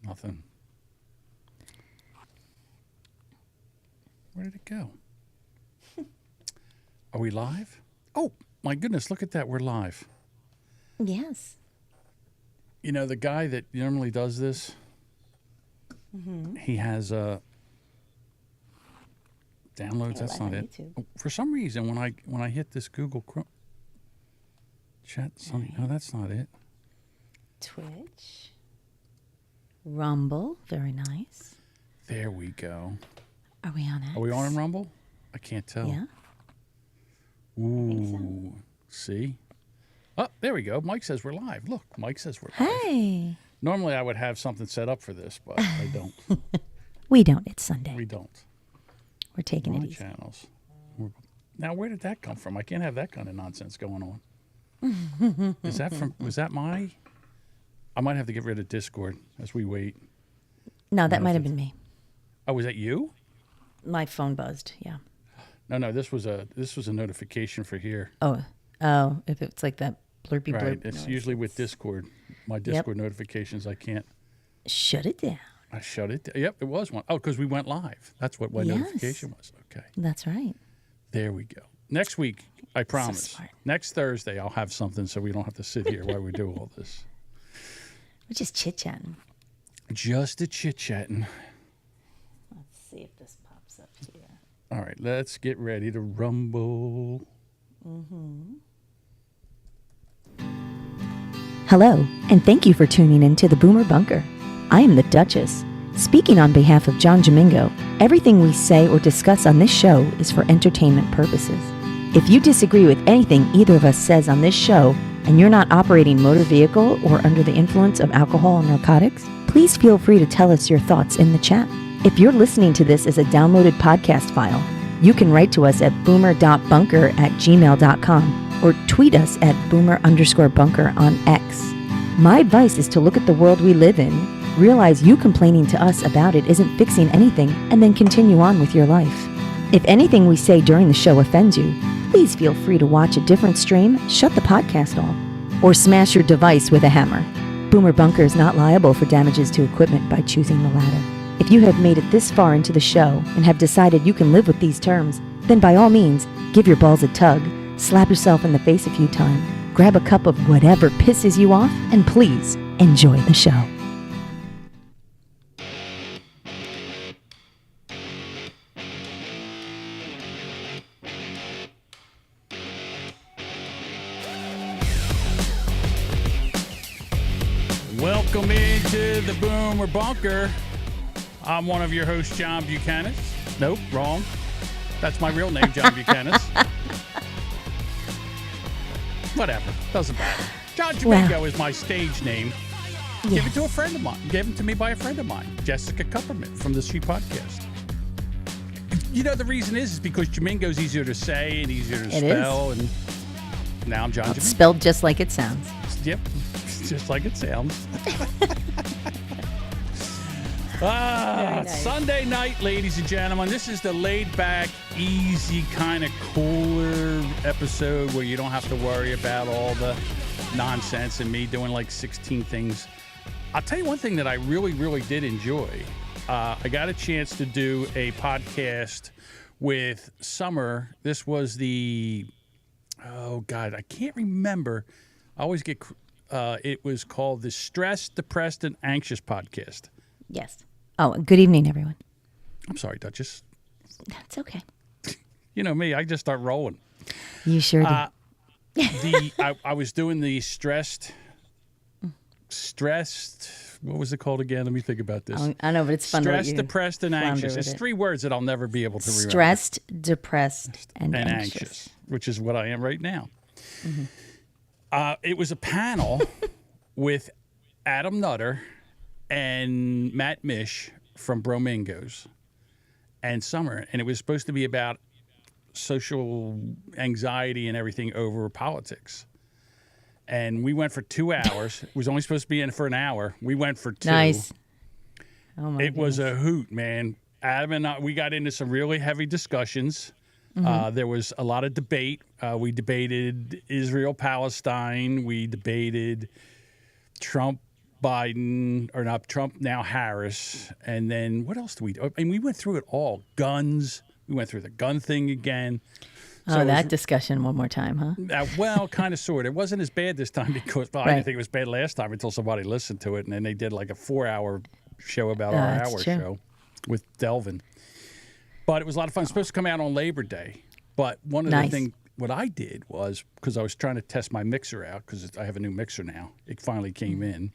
Nothing. Where did it go? Are we live? Oh, my goodness, look at that. We're live. Yes. You know, the guy that normally does this, he has downloads. That's not it. Oh, for some reason, when I hit this Google Chrome chat, no, that's not it. Twitch. Rumble. Very nice. There we go. Are we on X? Are we on Rumble? I can't tell. Yeah. Ooh. See? Oh, there we go. Mike says we're live. Look, Mike says we're live. Hey. Normally I would have something set up for this, but I don't. We don't. It's Sunday. We don't. We're taking My it easy. channels. Now, where did that come from? I can't have that kind of nonsense going on. Was that my? I might have to get rid of Discord as we wait. No, that might have been me. Oh, was that you? My phone buzzed. Yeah. No, this was a notification for here. Oh, if it's like that blurpy blurp. Right, it's usually with Discord. My Discord notifications, I can't. Shut it down. I shut it down. Yep, it was one. Oh, because we went live. That's what my notification was. Okay. That's right. There we go. Next week, I promise. smart. Next Thursday, I'll have something so we don't have to sit here while we do all this. We're just chit-chatting. Just a chit-chatting. Let's see if this pops up here. All right, let's get ready to rumble. Hello, and thank you for tuning in to the Boomer Bunker. I am the Duchess. Speaking on behalf of John Domingo, everything we say or discuss on this show is for entertainment purposes. If you disagree with anything either of us says on this show, and you're not operating motor vehicle or under the influence of alcohol or narcotics, please feel free to tell us your thoughts in the chat. If you're listening to this as a downloaded podcast file, you can write to us at boomer.bunker@gmail.com or tweet us at boomer_bunker on X. My advice is to look at the world we live in, realize you complaining to us about it isn't fixing anything, and then continue on with your life. If anything we say during the show offends you, please feel free to watch a different stream, shut the podcast off, or smash your device with a hammer. Boomer Bunker is not liable for damages to equipment by choosing the latter. If you have made it this far into the show and have decided you can live with these terms, then by all means, give your balls a tug, slap yourself in the face a few times, grab a cup of whatever pisses you off, and please enjoy the show. Welcome into the Boomer Bunker. I'm one of your hosts, John Buchanan. Nope, wrong. That's my real name, John Buchanan. Whatever, doesn't matter. John Domingo is my stage name. Yes. Give it to a friend of mine. Given to me by a friend of mine, Jessica Kupperman from the Street Podcast. You know, the reason is because Domingo's easier to say and easier to spell. And now I'm John Domingo. Spelled just like it sounds. Yep, just like it sounds. Nice. Sunday night, ladies and gentlemen. This is the laid-back, easy, kind of cooler episode where you don't have to worry about all the nonsense and me doing like 16 things. I'll tell you one thing that I really, really did enjoy. I got a chance to do a podcast with Summer. This was the, I can't remember. I always get, it was called the Stressed, Depressed, and Anxious Podcast. Yes. Oh, good evening, everyone. I'm sorry, Duchess. That's okay. You know me, I just start rolling. You sure do. I was doing the stressed, what was it called again? Let me think about this. I know, but it's fun to let Stressed, you depressed, and flounder anxious. with It's it. 3 words that I'll never be able to remember. Stressed, depressed, and anxious. Which is what I am right now. It was a panel with Adam Nutter and Matt Mish from Bromingos and Summer, and it was supposed to be about social anxiety and everything over politics. And we went for 2 hours. It was only supposed to be in for an hour. We went for 2. Nice. Oh my It was a hoot, man. Adam and I, we got into some really heavy discussions. There was a lot of debate. We debated Israel-Palestine. We debated Trump, Biden, or not Trump, now Harris. And then what else do we do? I mean, we went through it all. Guns. We went through the gun thing again. So that discussion one more time, huh? Well, kind of, sort of. It wasn't as bad this time because I didn't think it was bad last time until somebody listened to it. And then they did like a 4-hour show about our hour show with Delvin. But it was a lot of fun. It's supposed to come out on Labor Day. But one of the things, what I did was, because I was trying to test my mixer out, because I have a new mixer now. It finally came in.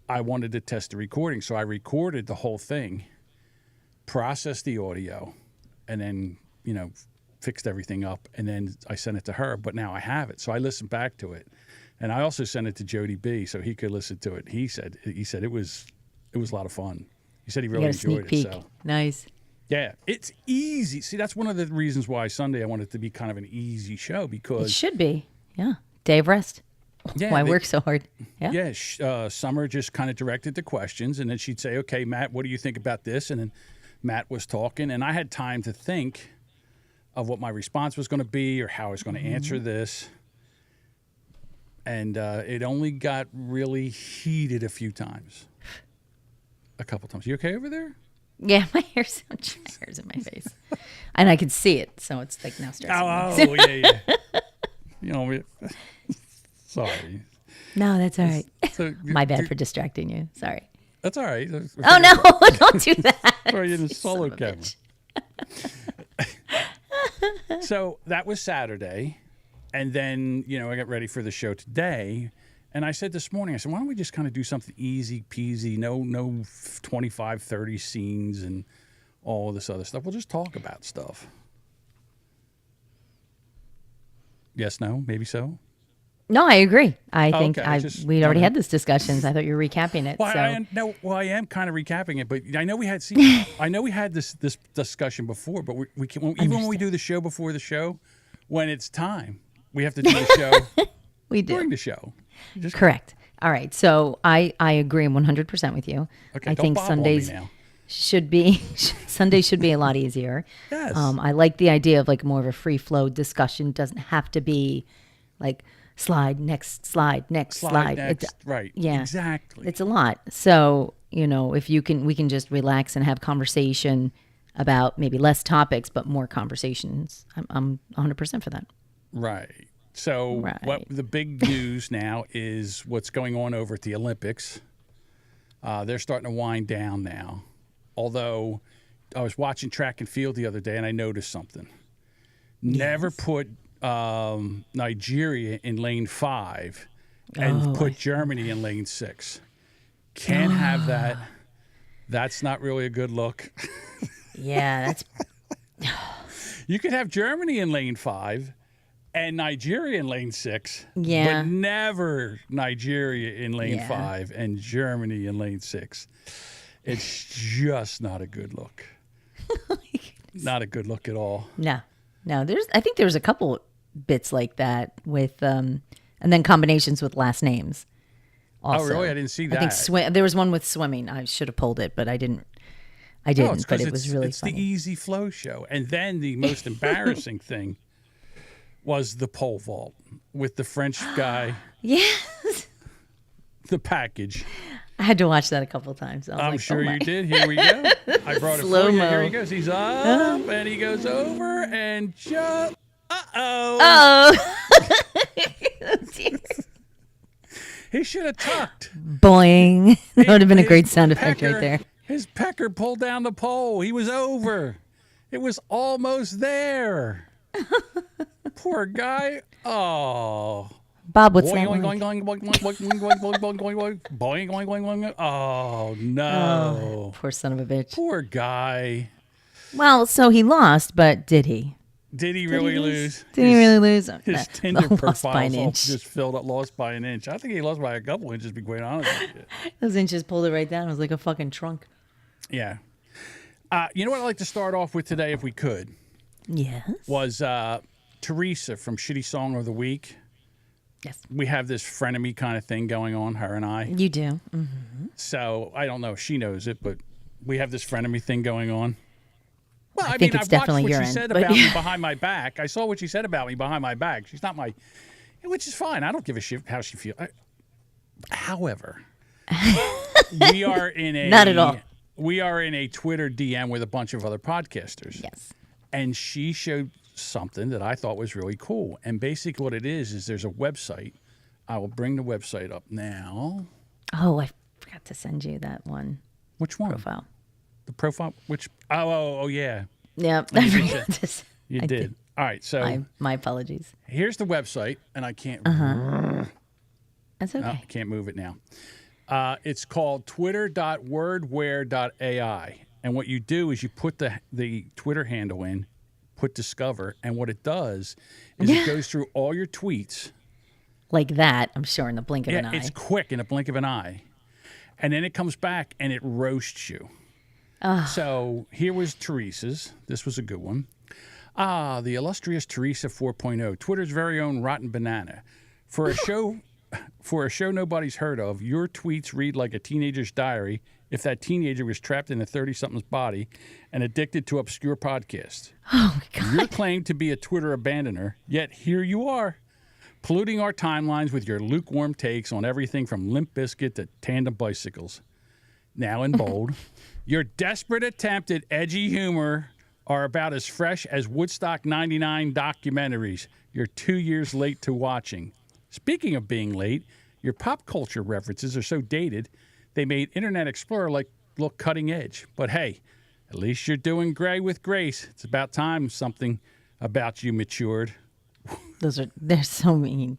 I wanted to test the recording. So I recorded the whole thing, processed the audio, and then, fixed everything up, and then I sent it to her. But now I have it, so I listened back to it, and I also sent it to Jody B so he could listen to it. He said it was a lot of fun. He said he really enjoyed it. So nice. Yeah, it's easy. See, that's one of the reasons why Sunday I want it to be kind of an easy show, because it should be. Yeah, day of rest. Yeah, why work so hard? Yeah. Yeah, Summer just kind of directed the questions, and then she'd say, "Okay, Matt, what do you think about this?" And then Matt was talking, and I had time to think of what my response was going to be or how I was going to answer this. And it only got really heated a few times. A couple times. You okay over there? Yeah, my hair's in my face. And I could see it, so it's like now stressing me. Yeah. Sorry. No, that's all right. So, my bad for distracting you. Sorry. That's all right. Oh, no, don't do that. Throw you in the solo camera. So that was Saturday, and then, I got ready for the show today, and I said this morning, why don't we just kind of do something easy peasy, no 25, 30 scenes and all of this other stuff. We'll just talk about stuff. Yes, no, maybe so? No, I agree. I think we'd already okay. had this discussions. I thought you were recapping it. Well, so. I am kind of recapping it, but I know we had this discussion before, but we can, even when we do the show before the show, when it's time, we have to do the show. We do during the show. Correct. All right. So I agree 100% with you. Okay, I think Sundays should be a lot easier. Yes. I like the idea of like more of a free flow discussion. It doesn't have to be like slide next. Right. Yeah. Exactly. It's a lot. So, if we can just relax and have conversation about maybe less topics, but more conversations. I'm 100% for that. Right. So what the big news now is what's going on over at the Olympics. They're starting to wind down now. Although I was watching track and field the other day and I noticed something. Never put Nigeria in lane 5 and put Germany in lane 6. Can't have that. That's not really a good look. Yeah, that's. You could have Germany in lane 5 and Nigeria in lane 6. Yeah. But never Nigeria in lane 5 and Germany in lane 6. It's just not a good look. Not a good look at all. No. I think there's a couple bits like that with, and then combinations with last names. Also. Oh, really? I didn't see that. I think there was one with swimming. I should have pulled it, but I didn't. But it was really funny. It's the easy flow show. And then the most embarrassing thing was the pole vault with the French guy. Yes. The package. I had to watch that a couple of times. I'm sure you did. Here we go. I brought it for you. Here he goes. He's up and he goes over and jump. Uh-oh. He should have tucked. Boing. That would have been a great sound effect right there. His pecker pulled down the pole. He was over. It was almost there. Poor guy. Oh. Bob, what's that like? Oh, no. Poor son of a bitch. Poor guy. Well, so he lost, but did he? Did he really lose? Did he really lose? His Tinder profile just filled up, lost by an inch. I think he lost by a couple inches, to be quite honest with you. Those inches pulled it right down. It was like a fucking trunk. Yeah. You know what I'd like to start off with today, if we could? Yes. Was Teresa from Shitty Song of the Week. Yes. We have this frenemy kind of thing going on, her and I. You do. Mm-hmm. So I don't know if she knows it, but we have this frenemy thing going on. Well, I think it's definitely watched what your she said end, about me behind my back. I saw what she said about me behind my back. She's not which is fine. I don't give a shit how she feels. However, we are in a Not at all. We are in a Twitter DM with a bunch of other podcasters. Yes. And she showed something that I thought was really cool. And basically what it is there's a website. I will bring the website up now. Oh, I forgot to send you that one Which one? profile. The profile? Which? Oh, yeah. Yep. You I did forgot that. to s- You I did. All right. So My apologies. here's the website, and I can't. That's okay. I can't move it now. It's called twitter.wordware.ai. And what you do is you put the Twitter handle in, put discover, and what it does is it goes through all your tweets. Like that, I'm sure, in the blink of an Yeah, eye. it's quick in a blink of an eye. And then it comes back and it roasts you. So here was Teresa's. This was a good one. The illustrious Teresa 4.0, Twitter's very own rotten banana. For a show nobody's heard of, your tweets read like a teenager's diary if that teenager was trapped in a 30-something's body and addicted to obscure podcasts. Oh, my God. You're claimed to be a Twitter abandoner, yet here you are, polluting our timelines with your lukewarm takes on everything from Limp Bizkit to tandem bicycles. Now in bold, your desperate attempt at edgy humor are about as fresh as Woodstock 99 documentaries you're 2 years late to watching. Speaking of being late, your pop culture references are so dated, they made Internet Explorer look cutting edge. But hey, at least you're doing gray with grace. It's about time something about you matured. They're so mean.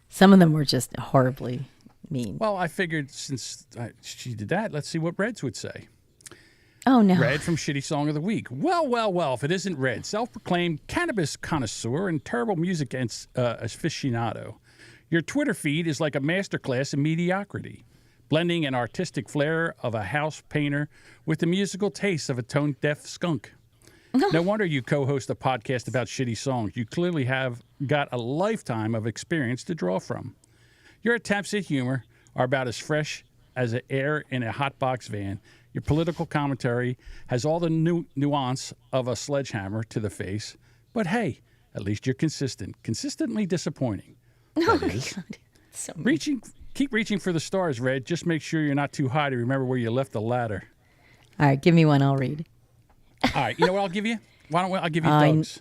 Some of them were just horribly mean. Well, I figured since she did that, let's see what Reds would say. Oh, no. Red from Shitty Song of the Week. Well, if it isn't Red, self-proclaimed cannabis connoisseur and terrible music aficionado. Your Twitter feed is like a masterclass in mediocrity, blending an artistic flair of a house painter with the musical taste of a tone-deaf skunk. No wonder you co-host a podcast about shitty songs. You clearly have got a lifetime of experience to draw from. Your attempts at humor are about as fresh as an air in a hot box van. Your political commentary has all the nuance of a sledgehammer to the face. But hey, at least you're consistent. Consistently disappointing. Oh, That my is. God. So mean. Keep reaching for the stars, Red. Just make sure you're not too high to remember where you left the ladder. All right, give me one. I'll read. All right, you know what I'll give you? I'll give you Doug's.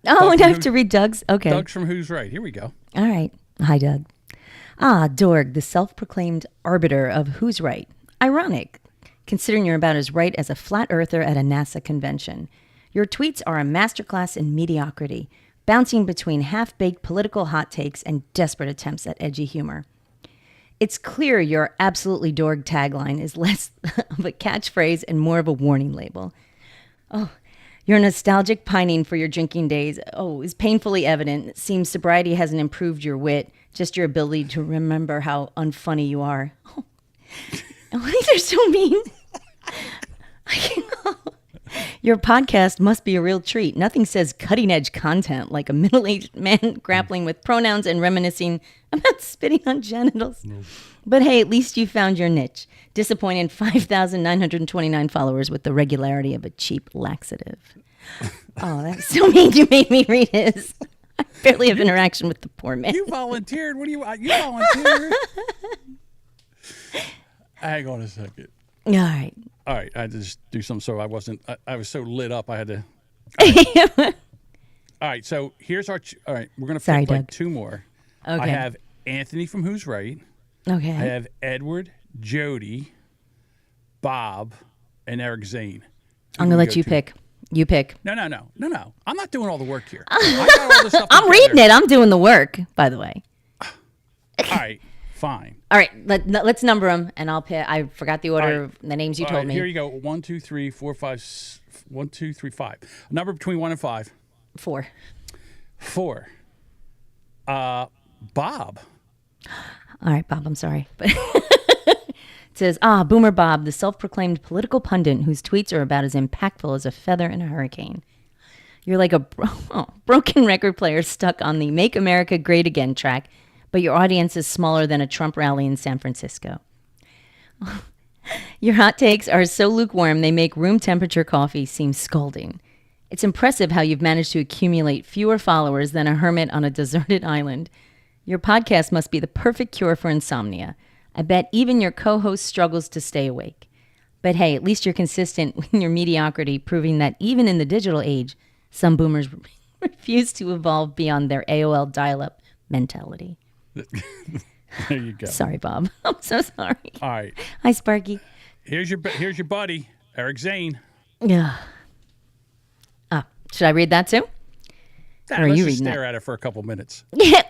Oh, and from I have Who- to read Doug's? Okay. Doug's from Who's Right. Here we go. All right. Hi, Doug. Dorg, the self-proclaimed arbiter of who's right. Ironic, considering you're about as right as a flat earther at a NASA convention. Your tweets are a masterclass in mediocrity, bouncing between half-baked political hot takes and desperate attempts at edgy humor. It's clear your absolutely Dorg tagline is less of a catchphrase and more of a warning label. Oh, your nostalgic pining for your drinking days, is painfully evident. It seems sobriety hasn't improved your wit, just your ability to remember how unfunny you are. Oh, these are so mean. Your podcast must be a real treat. Nothing says cutting-edge content like a middle-aged man grappling with pronouns and reminiscing about spitting on genitals. No. But hey, at least you found your niche. Disappointed 5,929 followers with the regularity of a cheap laxative. Oh, that's so mean. You made me read his. I barely have interaction with the poor man. You volunteered. What do you volunteered? Hang on a second. All right. All right, I had to just do something so I was so lit up I had to. All right, so here's our. All right, we're going to pick like Doug. two more. Okay. I have Anthony from Who's Right. Okay. I have Edward, Jody, Bob, and Eric Zane. I'm going to let you pick. You pick. No. I'm not doing all the work here. I got all this stuff I'm reading it. I'm doing the work, by the way. All right, fine. All right, let's number them, and I'll pick. I forgot the order of the names you All told right, me. Here you go. 1, 2, 3, 4, 5. 1, 2, 3, 5. A number between 1 and 5. 4. 4. Bob. All right, Bob, I'm sorry. But it says, Boomer Bob, the self-proclaimed political pundit whose tweets are about as impactful as a feather in a hurricane. You're like a broken record player stuck on the Make America Great Again track, but your audience is smaller than a Trump rally in San Francisco. Your hot takes are so lukewarm they make room temperature coffee seem scalding. It's impressive how you've managed to accumulate fewer followers than a hermit on a deserted island. Your podcast must be the perfect cure for insomnia. I bet even your co-host struggles to stay awake. But hey, at least you're consistent with your mediocrity, proving that even in the digital age, some boomers refuse to evolve beyond their AOL dial-up mentality. There you go. Sorry, Bob. I'm so sorry. All right. Hi, Sparky. Here's your buddy, Eric Zane. Yeah. Should I read that too? Or are Let's you just reading stare that? at it for a couple minutes. Yeah.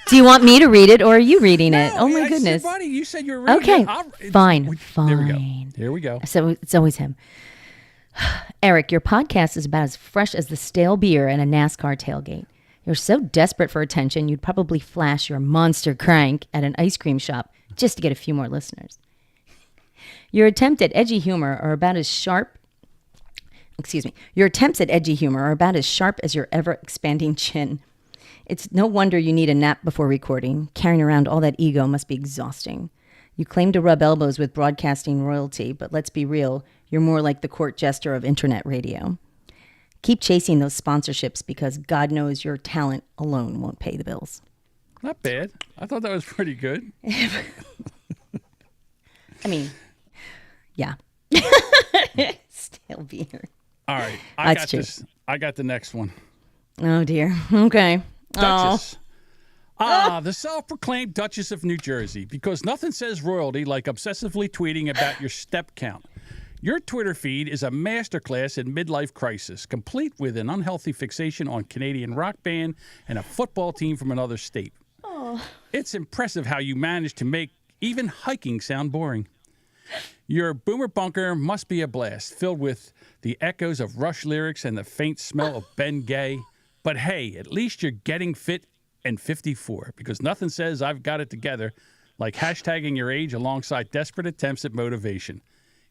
Do you want me to read it, or are you reading it? Oh my I goodness. said, buddy, you said you were reading Okay. it. Fine. There we go. Fine. Here we go. So it's always him. Eric, your podcast is about as fresh as the stale beer at a NASCAR tailgate. You're so desperate for attention, you'd probably flash your monster crank at an ice cream shop just to get a few more listeners. Your attempts at edgy humor are about as sharp as your ever-expanding chin. It's no wonder you need a nap before recording. Carrying around all that ego must be exhausting. You claim to rub elbows with broadcasting royalty, but let's be real, you're more like the court jester of internet radio. Keep chasing those sponsorships because God knows your talent alone won't pay the bills. Not bad. I thought that was pretty good. I mean, yeah. Stale beer. All right. That's true. I got the next one. Oh, dear. Okay. Duchess. The self-proclaimed Duchess of New Jersey, because nothing says royalty like obsessively tweeting about your step count. Your Twitter feed is a masterclass in midlife crisis, complete with an unhealthy fixation on Canadian rock band and a football team from another state. It's impressive how you manage to make even hiking sound boring. Your Boomer Bunker must be a blast, filled with the echoes of Rush lyrics and the faint smell of Ben Gay. But hey, at least you're getting fit and 54, because nothing says I've got it together like hashtagging your age alongside desperate attempts at motivation.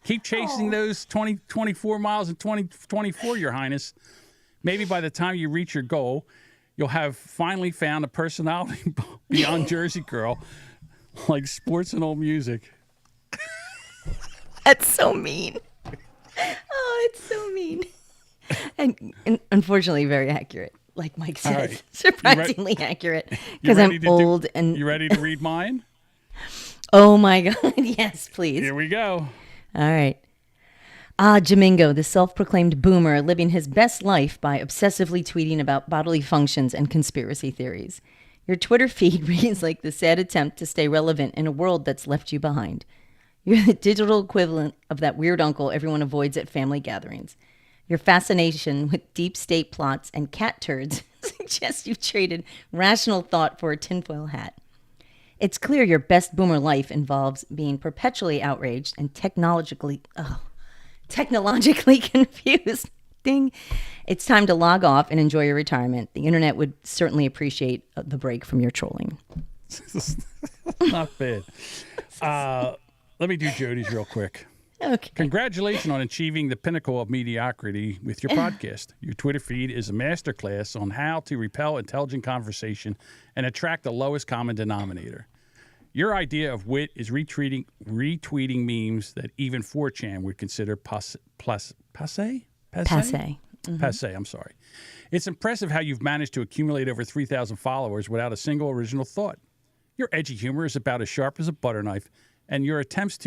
Keep chasing those 24 miles in 2024, Your Highness. Maybe by the time you reach your goal, you'll have finally found a personality beyond Jersey Girl, like sports and old music. That's so mean. Oh, it's so mean. And unfortunately, very accurate. Like Mike said, right. surprisingly accurate. Because I'm old and... You ready to read mine? Oh, my God. Yes, please. Here we go. All right. Jamingo, the self-proclaimed boomer, living his best life by obsessively tweeting about bodily functions and conspiracy theories. Your Twitter feed reads like the sad attempt to stay relevant in a world that's left you behind. You're the digital equivalent of that weird uncle everyone avoids at family gatherings. Your fascination with deep state plots and cat turds suggests you've traded rational thought for a tinfoil hat. It's clear your best boomer life involves being perpetually outraged and technologically confused. Ding. It's time to log off and enjoy your retirement. The internet would certainly appreciate the break from your trolling. Not bad. Let me do Jody's real quick. Okay. Congratulations on achieving the pinnacle of mediocrity with your podcast. Your Twitter feed is a masterclass on how to repel intelligent conversation and attract the lowest common denominator. Your idea of wit is retweeting memes that even 4chan would consider passe? Mm-hmm. Passe, I'm sorry. It's impressive how you've managed to accumulate over 3,000 followers without a single original thought. Your edgy humor is about as sharp as a butter knife, and your attempts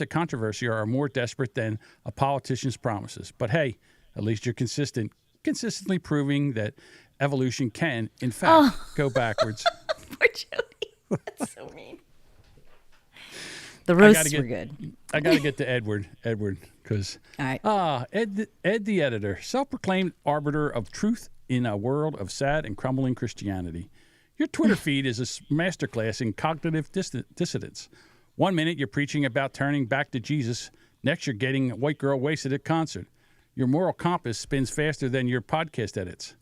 at controversy are more desperate than a politician's promises. But hey, at least you're consistently proving that evolution can, in fact, go backwards. Poor Jody. That's so mean. The roasts were good. I got to get to Edward, because all right. Ed the editor, self-proclaimed arbiter of truth in a world of sad and crumbling Christianity. Your Twitter feed is a masterclass in cognitive dissidence. 1 minute you're preaching about turning back to Jesus. Next you're getting a white girl wasted at concert. Your moral compass spins faster than your podcast edits.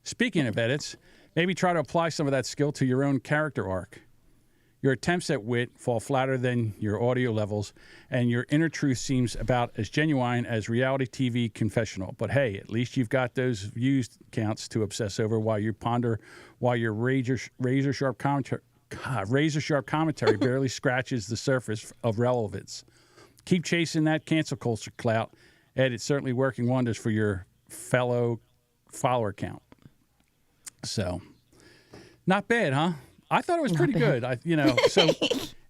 Speaking of edits, maybe try to apply some of that skill to your own character arc. Your attempts at wit fall flatter than your audio levels, and your inner truth seems about as genuine as reality TV confessional. But hey, at least you've got those views counts to obsess over while you ponder why your razor sharp commentary barely scratches the surface of relevance. Keep chasing that cancel culture clout, Ed. It's certainly working wonders for your fellow follower count. So, not bad, huh? I thought it was pretty good. So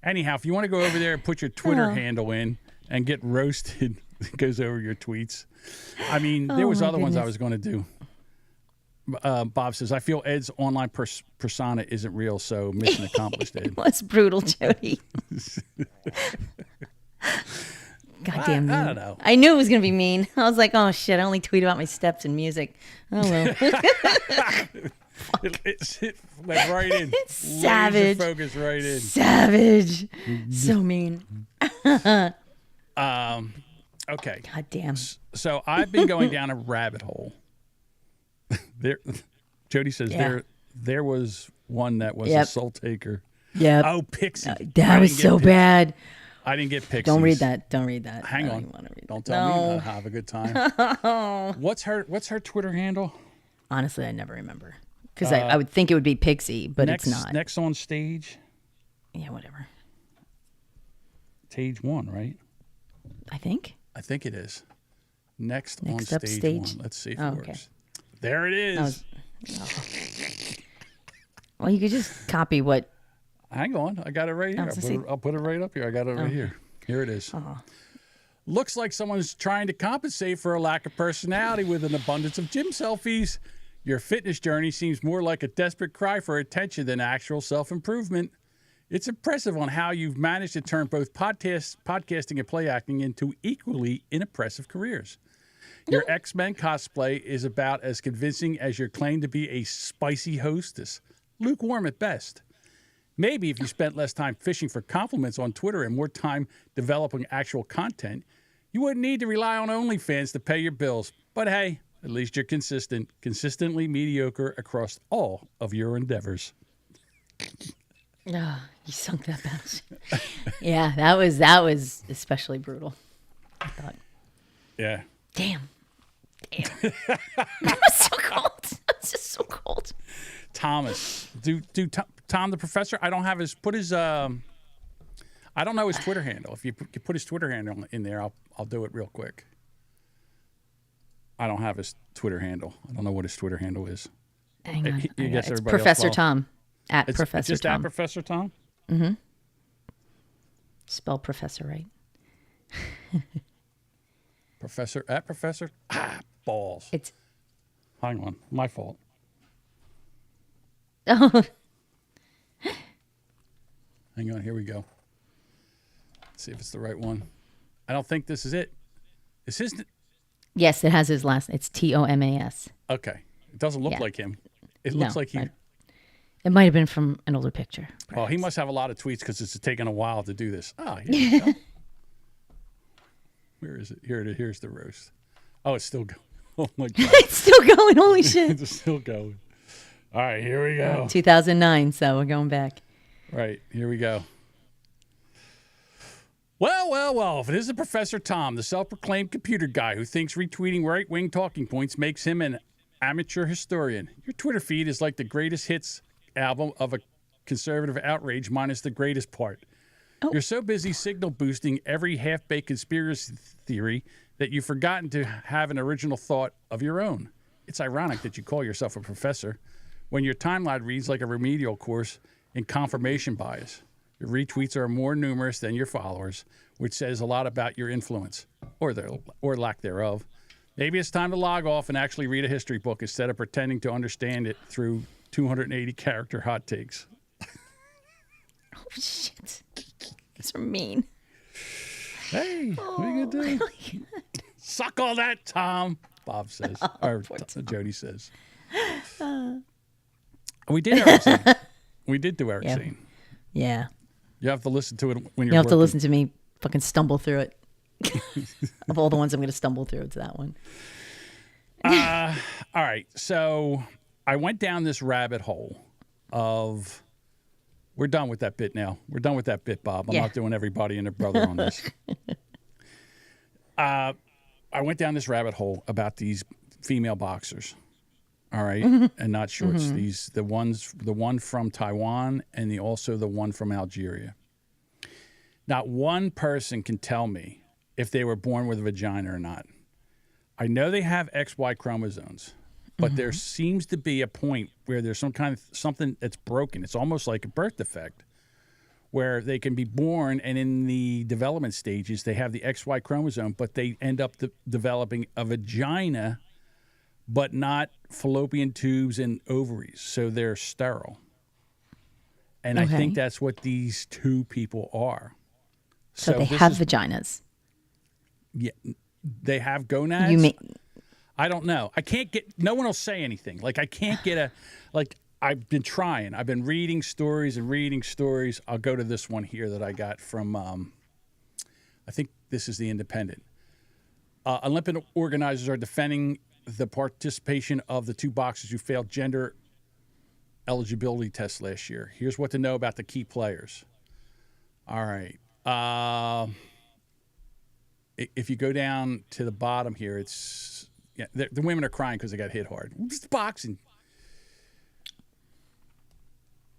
anyhow, if you want to go over there and put your Twitter handle in and get roasted, it goes over your tweets. I mean, there was other ones I was going to do. Bob says, I feel Ed's online persona isn't real, so mission accomplished, Ed. That's brutal, Jody. Goddamn mean. I don't know. I knew it was going to be mean. I was like, oh, shit, I only tweet about my steps and music. Oh, well. It went right in. Savage. Laser focus right in. Savage. So mean. Okay. Goddamn. So I've been going down a rabbit hole. Jody says there was one that was a soul taker. Yep. Oh, Pixie. That was so bad. I didn't get Pixies. Don't read that. Don't read that. Hang on. Don't tell me to have a good time. What's her Twitter handle? Honestly, I never remember. Because I would think it would be Pixie, but it's not. Next on stage? Yeah, whatever. Stage 1, right? I think it is. Next on up stage 1. Let's see if it works. There it is. Well, you could just copy what. Hang on. I got it right here. I'll put it right up here. I got it right here. Here it is. Looks like someone's trying to compensate for a lack of personality with an abundance of gym selfies. Your fitness journey seems more like a desperate cry for attention than actual self-improvement. It's impressive on how you've managed to turn both podcasting and play acting into equally unimpressive careers. Your X-Men cosplay is about as convincing as your claim to be a spicy hostess, lukewarm at best. Maybe if you spent less time fishing for compliments on Twitter and more time developing actual content, you wouldn't need to rely on OnlyFans to pay your bills. But hey, at least you're consistently mediocre across all of your endeavors. Oh, you sunk that battleship. Yeah, that was especially brutal, I thought. Yeah. Damn. It was so cold. It's just so cold. Thomas. Do Tom the Professor, I don't have his, I don't know his Twitter handle. If you put his Twitter handle in there, I'll do it real quick. I don't have his Twitter handle. I don't know what his Twitter handle is. Hang on. It's Professor Tom. It's Professor just Tom. At Professor Tom? Mm-hmm. Spell Professor right. Professor? Balls. It's. Hang on. My fault. Oh. Hang on. Here we go. Let's see if it's the right one. I don't think this is it. Is his... Yes, it has his last. It's Tomas. Okay. It doesn't look like him. It looks like he... Right. It might have been from an older picture. Perhaps. Oh, he must have a lot of tweets because it's taken a while to do this. Oh, here we go. Where is it? Here it is. Here's the roast. Oh, it's still going. Oh, my God. It's still going. Holy shit. It's still going. All right, here we go. 2009, so we're going back. Right, here we go. Well, if it isn't Professor Tom, the self-proclaimed computer guy who thinks retweeting right-wing talking points makes him an amateur historian. Your Twitter feed is like the greatest hits album of a conservative outrage minus the greatest part. Oh. You're so busy signal boosting every half-baked conspiracy theory that you've forgotten to have an original thought of your own. It's ironic that you call yourself a professor when your timeline reads like a remedial course in confirmation bias. Your retweets are more numerous than your followers, which says a lot about your influence, or lack thereof. Maybe it's time to log off and actually read a history book instead of pretending to understand it through 280-character hot takes. Oh, shit. These are mean. Hey, what are you going to do? Suck all that, Tom, Bob says. Or Jody says. We did Eric Zane. We did do Eric Zane. Yeah. You have to listen to it when you're You have working. to listen to me fucking stumble through it. Of all the ones I'm going to stumble through, it's that one. All right. So I went down this rabbit hole of... We're done with that bit now. We're done with that bit, Bob. I'm not doing everybody and their brother on this. I went down this rabbit hole about these female boxers. All right, and not shorts. Mm-hmm. The one from Taiwan and also the one from Algeria. Not one person can tell me if they were born with a vagina or not. I know they have XY chromosomes, but there seems to be a point where there's something that's broken. It's almost like a birth defect, where they can be born and in the development stages they have the XY chromosome, but they end up developing a vagina, but not fallopian tubes and ovaries, so they're sterile. And I think that's what these two people are. So they have vaginas. Yeah, they have gonads. You mean? I don't know. I can't get. No one will say anything. Like I can't get a. Like I've been trying. I've been reading stories and reading stories. I'll go to this one here that I got from. I think this is the Independent. Olympic organizers are defending the participation of the two boxers who failed gender eligibility tests last year. Here's what to know about the key players. All right. If you go down to the bottom here, it's the women are crying because they got hit hard. It's boxing.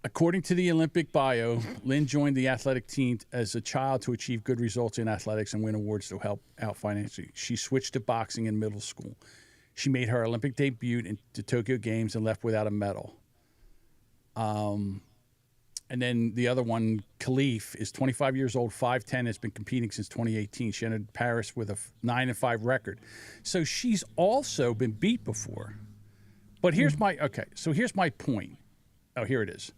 According to the Olympic bio, Lynn joined the athletic team as a child to achieve good results in athletics and win awards to help out financially. She switched to boxing in middle school. She made her Olympic debut in the Tokyo Games and left without a medal. And then the other one, Khalif, is 25 years old, 5'10", has been competing since 2018. She entered Paris with a 9-5 record. So she's also been beat before. But here's my point. Oh, here it is.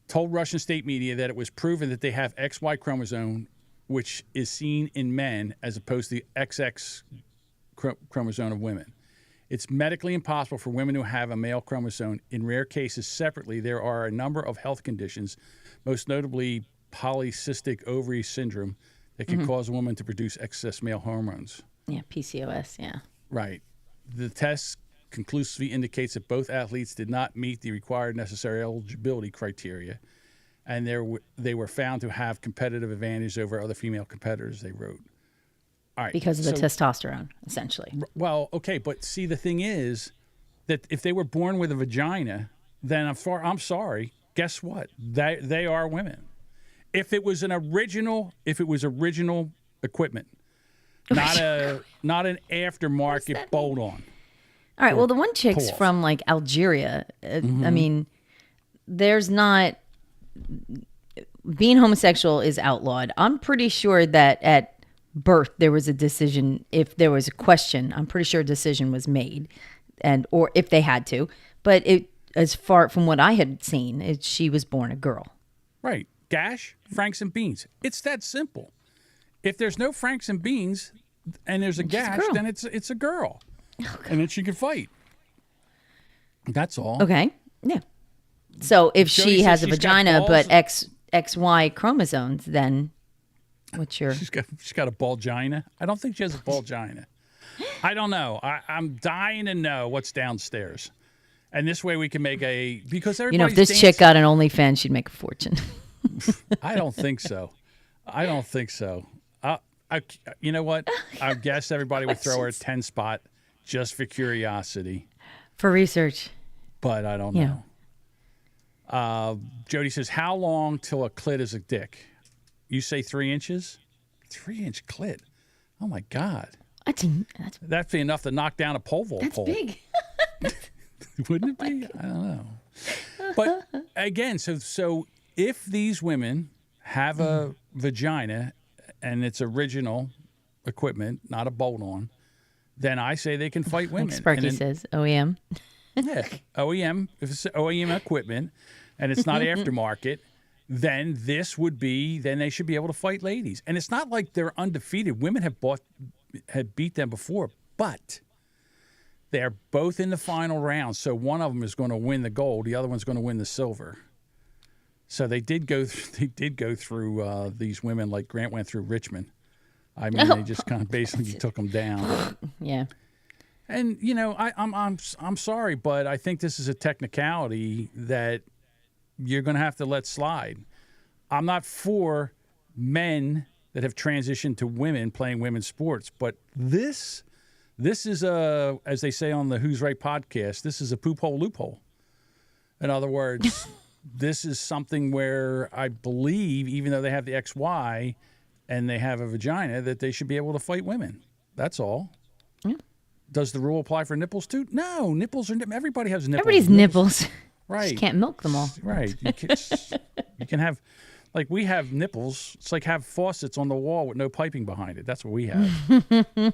Told Russian state media that it was proven that they have XY chromosome, which is seen in men as opposed to the XX chromosome of women. It's medically impossible for women who have a male chromosome. In rare cases, separately, there are a number of health conditions, most notably polycystic ovary syndrome, that can cause a woman to produce excess male hormones. Yeah, PCOS, yeah. Right. The test conclusively indicates that both athletes did not meet the required necessary eligibility criteria, and they were found to have competitive advantage over other female competitors, they wrote. All right, because of the testosterone, essentially. Well, okay, but see, the thing is that if they were born with a vagina, then I'm sorry. Guess what? They are women. If it was original equipment, not an aftermarket bolt-on. All right. Well, the one chick's from like Algeria. I mean, there's not being homosexual is outlawed. I'm pretty sure that at birth there was a decision. If there was a question, I'm pretty sure a decision was made, or if they had to. But as far from what I had seen, she was born a girl. Right. Gash, Franks and beans. It's that simple. If there's no Franks and beans and there's a gash, then it's a girl. Okay. And then she can fight. That's all. Okay. Yeah. So if she has a vagina but XY chromosomes, then what's your... She's got a bulgina. I don't think she has a bulgina. I don't know. I'm dying to know what's downstairs. And this way we can make because everybody's if this chick got an OnlyFans, she'd make a fortune. I don't think so. You know what? I guess everybody would throw her a 10 spot just for curiosity. For research. But I don't know. Jody says, how long till a clit is a dick? You say 3 inches? 3-inch clit. Oh, my God. That'd be enough to knock down a pole vault pole. That's big. Wouldn't it be? I don't know. But again, so if these women have a vagina and it's original equipment, not a bolt-on, then I say they can fight women. Like Sparky says, OEM. Yeah, OEM. If it's OEM equipment and it's not aftermarket, then then they should be able to fight ladies. And it's not like they're undefeated. Women had beat them before, but they're both in the final round. So one of them is going to win the gold, the other one's going to win the silver. So they did go through these women like Grant went through Richmond. I mean, they just kind of basically took them down. Yeah. And I'm sorry, but I think this is a technicality that you're going to have to let slide. I'm not for men that have transitioned to women playing women's sports, but this is as they say on the Who's Right podcast, this is a poop hole loophole. In other words, this is something where I believe, even though they have the XY and they have a vagina, that they should be able to fight women. That's all. Yeah. Does the rule apply for nipples too? No, nipples are everybody has nipples. Everybody's nipples. Right. Just can't milk them all. Right. You can have, like we have nipples. It's like have faucets on the wall with no piping behind it. That's what we have. We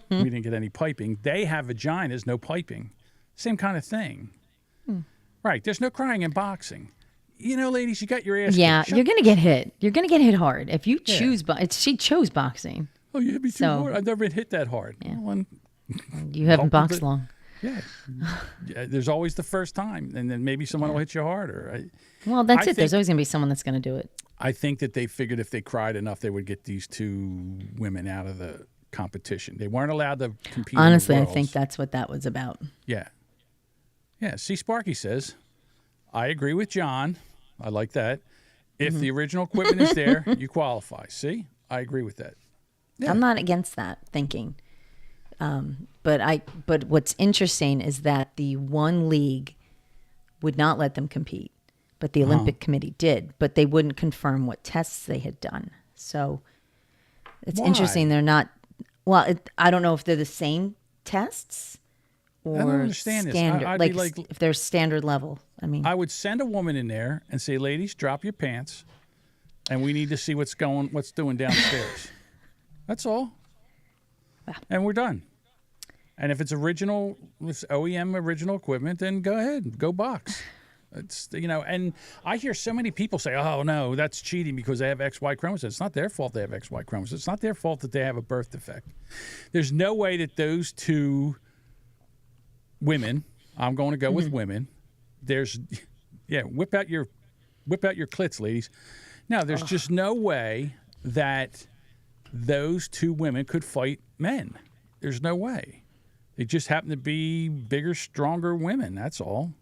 didn't get any piping. They have vaginas, no piping. Same kind of thing. Right. There's no crying in boxing. You know, ladies, you got your ass. Yeah, kicked. you're gonna get hit. You're gonna get hit hard if you choose. She chose boxing. Oh, you hit me too hard. I've never been hit that hard. Yeah. Well, You haven't boxed long. yeah. There's always the first time, and then maybe someone will hit you harder. Well, that's it. There's always gonna be someone that's gonna do it. I think that they figured if they cried enough, they would get these two women out of the competition. They weren't allowed to compete. Honestly, in the I think worlds. that's what that was about. Yeah. Yeah. See, Sparky says, I agree with John. I like that. If the original equipment is there, you qualify. See, I agree with that. Yeah. I'm not against that thinking. But what's interesting is that the one league would not let them compete, but the Olympic Committee did. But they wouldn't confirm what tests they had done. So it's Why? interesting. They're not. Well, I don't know if they're the same tests or don't understand this. standard. I'd be like like- if they're standard level. I mean, I would send a woman in there and say, ladies, drop your pants, and we need to see what's doing downstairs. That's all. And we're done. And if it's OEM original equipment, then go ahead, go box. It's, and I hear so many people say, oh, no, that's cheating because they have XY chromosomes. It's not their fault they have XY chromosomes. It's not their fault that they have a birth defect. There's no way that those two women, I'm going to go with women, whip out your clits, ladies. No, there's just no way that those two women could fight men. There's no way. They just happen to be bigger, stronger women. That's all.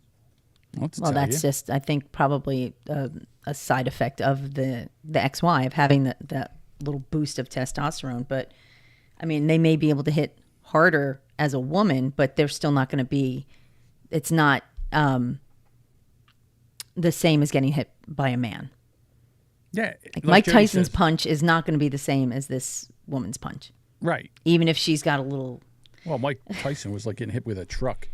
well, that's just, I think, probably a side effect of the XY of having that little boost of testosterone. But I mean, they may be able to hit harder as a woman, but they're still not going to be. It's not the same as getting hit by a man. Yeah, Like Mike Jody Tyson's says. punch is not going to be the same as this woman's punch, Right. even if she's got a little. Well, Mike Tyson was like getting hit with a truck.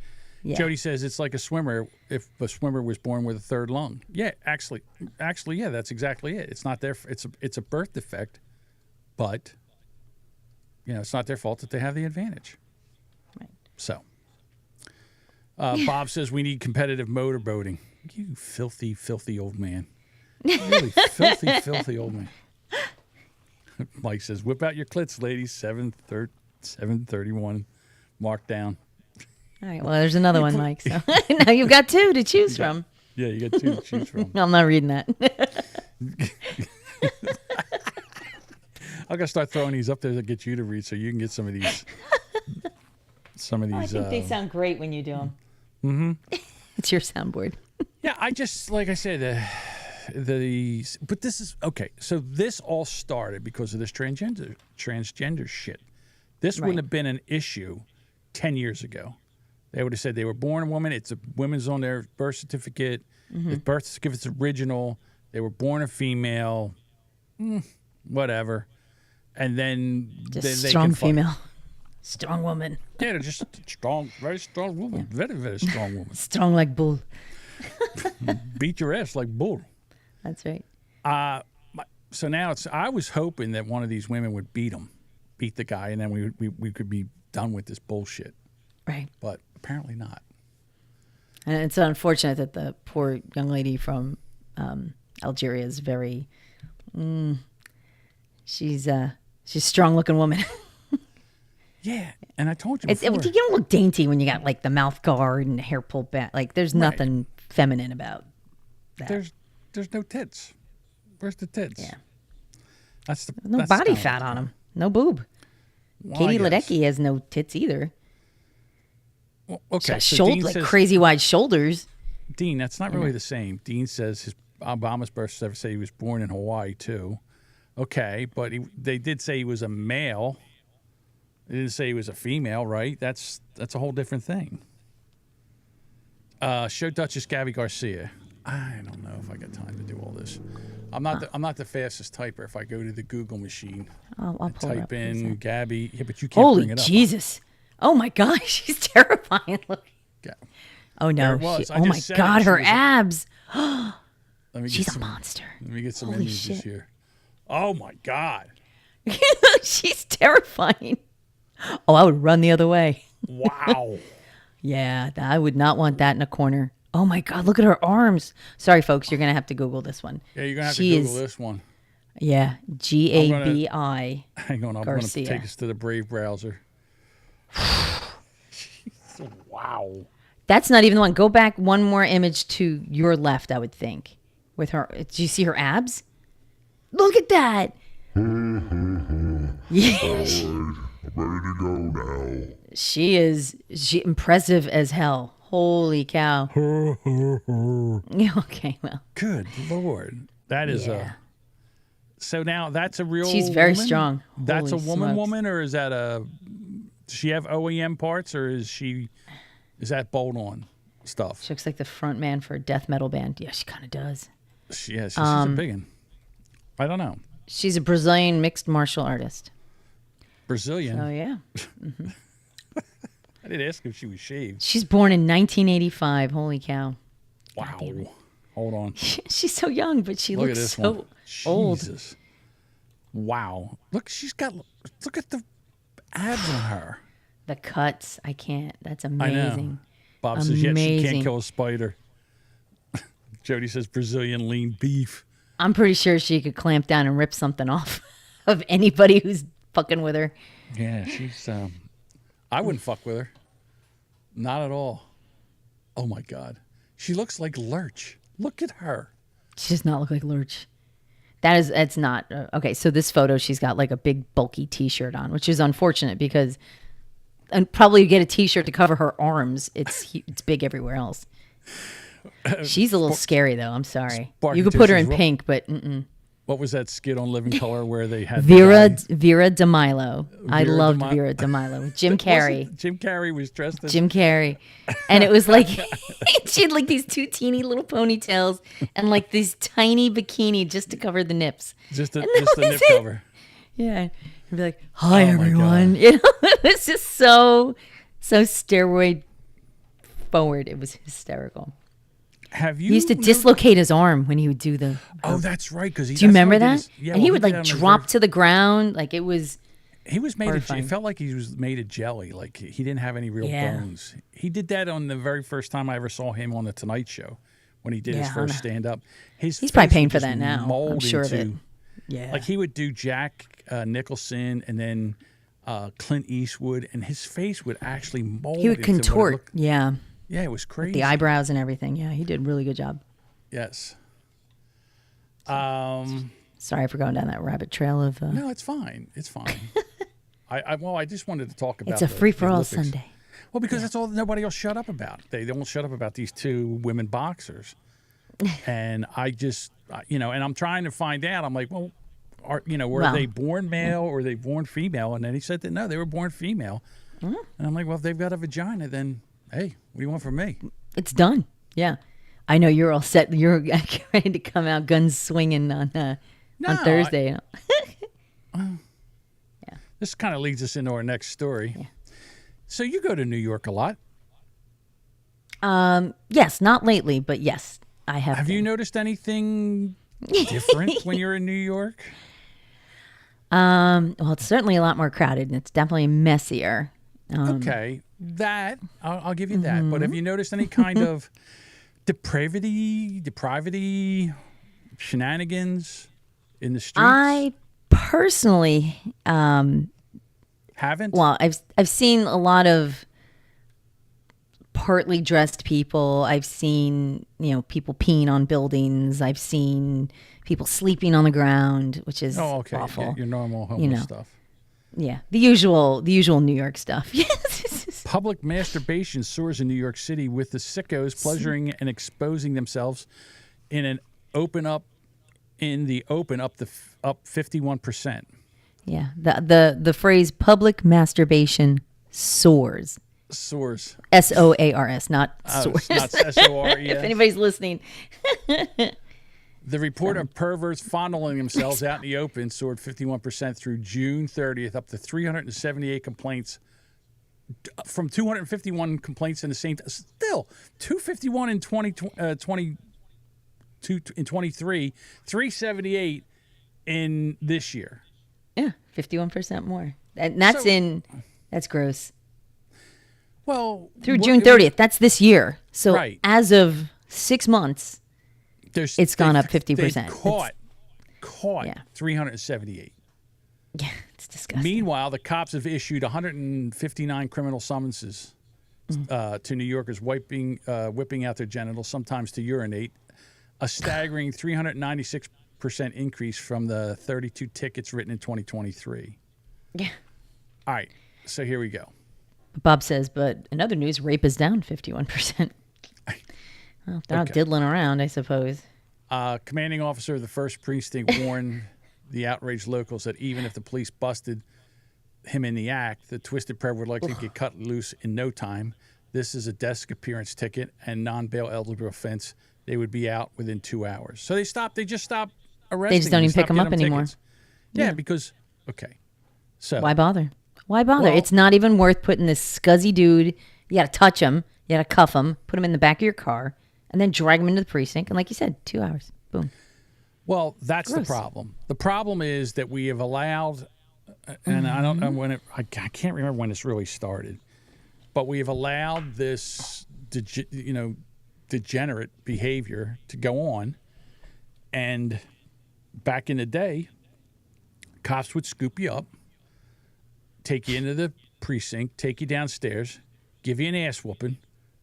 Yeah. Jody says it's like a swimmer if a swimmer was born with a third lung. Yeah, actually, yeah, that's exactly it. It's not their. It's a birth defect, but it's not their fault that they have the advantage. Right. So, Bob says we need competitive motorboating. You filthy, filthy old man. Really filthy, filthy old man. Mike says, whip out your clits, ladies. 7:31. Mark down. All right. Well, there's another one, Mike. So now you've got two to choose from. Yeah, you got two to choose from. No, I'm not reading that. I'm gonna start throwing these up there to get you to read, so you can get some of these. I think they sound great when you do them. Mm-hmm. It's your soundboard. Yeah, I just like I said, but this is okay. So this all started because of this transgender shit. This wouldn't have been an issue 10 years ago. They would have said they were born a woman. It's a women's on their birth certificate. The birth certificate's original. They were born a female. Whatever. And then Just they strong can fight. female. Strong woman. Yeah, they're just strong, very strong woman. Very, very strong woman. Strong like bull. Beat your ass like bull. That's right. So now I was hoping that one of these women would beat the guy, and then we could be done with this bullshit. Right. But apparently not. And it's unfortunate that the poor young lady from Algeria is very. She's a strong looking woman. Yeah, and I told you You before. don't look dainty when you got like the mouth guard and the hair pulled back. Like there's nothing feminine about that. There's no tits. Where's the tits? Yeah. That's No that's body kinda- fat on them. No boob. Well, Katie I guess. Ledecky has no tits either. Well, She's okay, got so Dean like says, crazy wide shoulders. Dean, that's not really the same. Dean says Obama's birth certificate say he was born in Hawaii too. Okay, but they did say he was a male. They didn't say he was a female, right? That's a whole different thing. Show Duchess Gabby Garcia. I don't know if I got time to do all this. I'm not the fastest typer. If I go to the Google machine, I'll pull it type up. in Gabby. Yeah, but you can't Holy bring it up. Jesus. Oh my gosh, she's terrifying. Look. Yeah. Oh There no. it was. She, I oh just my said God, it. She her was abs. Let me get She's a some, monster. Let me get some Holy images shit. here. Oh my God. She's terrifying. Oh, I would run the other way. Wow. Yeah, I would not want that in a corner. Oh my God, look at her arms. Sorry, folks, you're gonna have to Google this one. Yeah, you're gonna have She to Google is- this one. Yeah, Gabi. Hang on, I'm Garcia. going to take us to the Brave browser. Wow. That's not even the one. Go back one more image to your left, I would think. With her, do you see her abs? Look at that. Yeah, I'm ready to go now. she is impressive as hell. Holy cow. Yeah, okay, well, Good Lord. That is yeah. So now that's a real She's very woman? strong. That's Holy a woman smokes. or is that does she have OEM parts or is that bolt-on stuff? She looks like the front man for a death metal band. Yeah, she kind of does. She's a big one. I don't know. She's a Brazilian mixed martial artist. Brazilian. Oh, yeah. I did ask if she was shaved. She's born in 1985. Holy cow. Wow. Hold on. She's so young, but she Look at looks this so one. old. Jesus. Wow. Look, look at the abs on her. The cuts, I can't. That's I know. amazing. Bob says, yet she can't Amazing. kill a spider. Jody says, Brazilian lean beef. I'm pretty sure she could clamp down and rip something off of anybody who's fucking with her. Yeah, she's, I wouldn't fuck with her. Not at all. Oh my God. She looks like Lurch. Look at her. She does not look like Lurch. It's not. Okay, so this photo, she's got like a big bulky t-shirt on, which is unfortunate because, and probably get a t-shirt to cover her arms. It's big everywhere else. She's a little scary though. I'm sorry. Sparky You could put her Tootsy's in real- pink, but mm-mm. What was that skit on Living Color where they had Vera the guy- Vera DeMilo. I Vera loved DeMilo. Vera DeMilo with Jim Wasn't- Carrey. Jim Carrey was dressed as Jim Carrey. And it was like she had like these two teeny little ponytails and like this tiny bikini just to cover the nips. just the And that nip was it. cover. Yeah. He'd be like, "Hi Oh my everyone." You know, it was just so steroid forward. It was hysterical. Have you He used to noticed- dislocate his arm when he would do the Oh, that's right. Because Do you remember that? Yeah, and he well, would did like that on the drop very- to the ground. Like it was He was made of. Horrifying. It felt like he was made of jelly. Like he didn't have any real Yeah. bones. He did that on the very first time I ever saw him on the Tonight Show when he did his Yeah, I first know. stand up. He's probably paying for that now. I'm sure of it. Yeah. Like he would do Jack Nicholson and then Clint Eastwood, and his face would actually mold. he would into what it contort. looked- Yeah. Yeah, it was crazy. The eyebrows and everything. Yeah, he did a really good job. Yes. Sorry for going down that rabbit trail of No, it's fine. It's fine. I just wanted to talk about. it's a the free for all Olympics. Sunday. Well, because that's all nobody will shut up about. They won't shut up about these two women boxers. And I just, and I'm trying to find out. I'm like, well, were Well- they born male or were they born female? And then he said that no, they were born female. And I'm like, well, if they've got a vagina, then hey, what do you want from me? It's done. Yeah. I know you're all set. You're ready to come out guns swinging on Thursday. This kind of leads us into our next story. Yeah. So you go to New York a lot. Yes, not lately, but yes, I have. Have you been. noticed anything different when you're in New York? Well, it's certainly a lot more crowded, and it's definitely messier. Okay, that I'll give you that. Mm-hmm. But have you noticed any kind of depravity, shenanigans in the streets? I personally, haven't. well, I've seen a lot of partly dressed people. I've seen people peeing on buildings. I've seen people sleeping on the ground, which is Oh, okay. awful. Your normal homeless know. stuff. Yeah, the usual New York stuff. Yes. Public masturbation soars in New York City with the sickos pleasuring and exposing themselves in an open up up 51%. Yeah, the phrase "public masturbation" soars. Soars. SOARS, not soars. It's not SORES. If anybody's listening, The report of perverts fondling themselves out in the open soared 51% through June 30th, up to 378 complaints from 251 complaints in the same still 251 in 23, 378 in this year. Yeah, 51% more. And that's that's gross. Well, Through June 30th, that's this year. So Right. as of 6 months, it's gone up 50%. They caught Yeah. 378. yeah, it's disgusting. Meanwhile, the cops have issued 159 criminal summonses to New Yorkers whipping out their genitals, sometimes to urinate, a staggering 396% increase from the 32 tickets written in 2023. Yeah. All right, so here we go. Bob says, but in other news, rape is down 51%. Well, they're not Okay. diddling around, I suppose. Commanding officer of the 1st Precinct warned the outraged locals that even if the police busted him in the act, the twisted perv would likely get cut loose in no time. This is a desk appearance ticket and non-bail eligible offense. They would be out within 2 hours. So they just stop arresting. They just don't even pick stop them up giving anymore. tickets. Yeah, because okay. So Why bother? Why bother? Well- It's not even worth putting this scuzzy dude. You got to touch him. You got to cuff him, put him in the back of your car, and then drag him into the precinct. And like you said, 2 hours. Boom. Well, that's Gross. the problem. The problem is that we have allowed, and I don't know when I can't remember when this really started, but we have allowed this, degenerate behavior to go on. And back in the day, cops would scoop you up, take you into the precinct, take you downstairs, give you an ass whooping,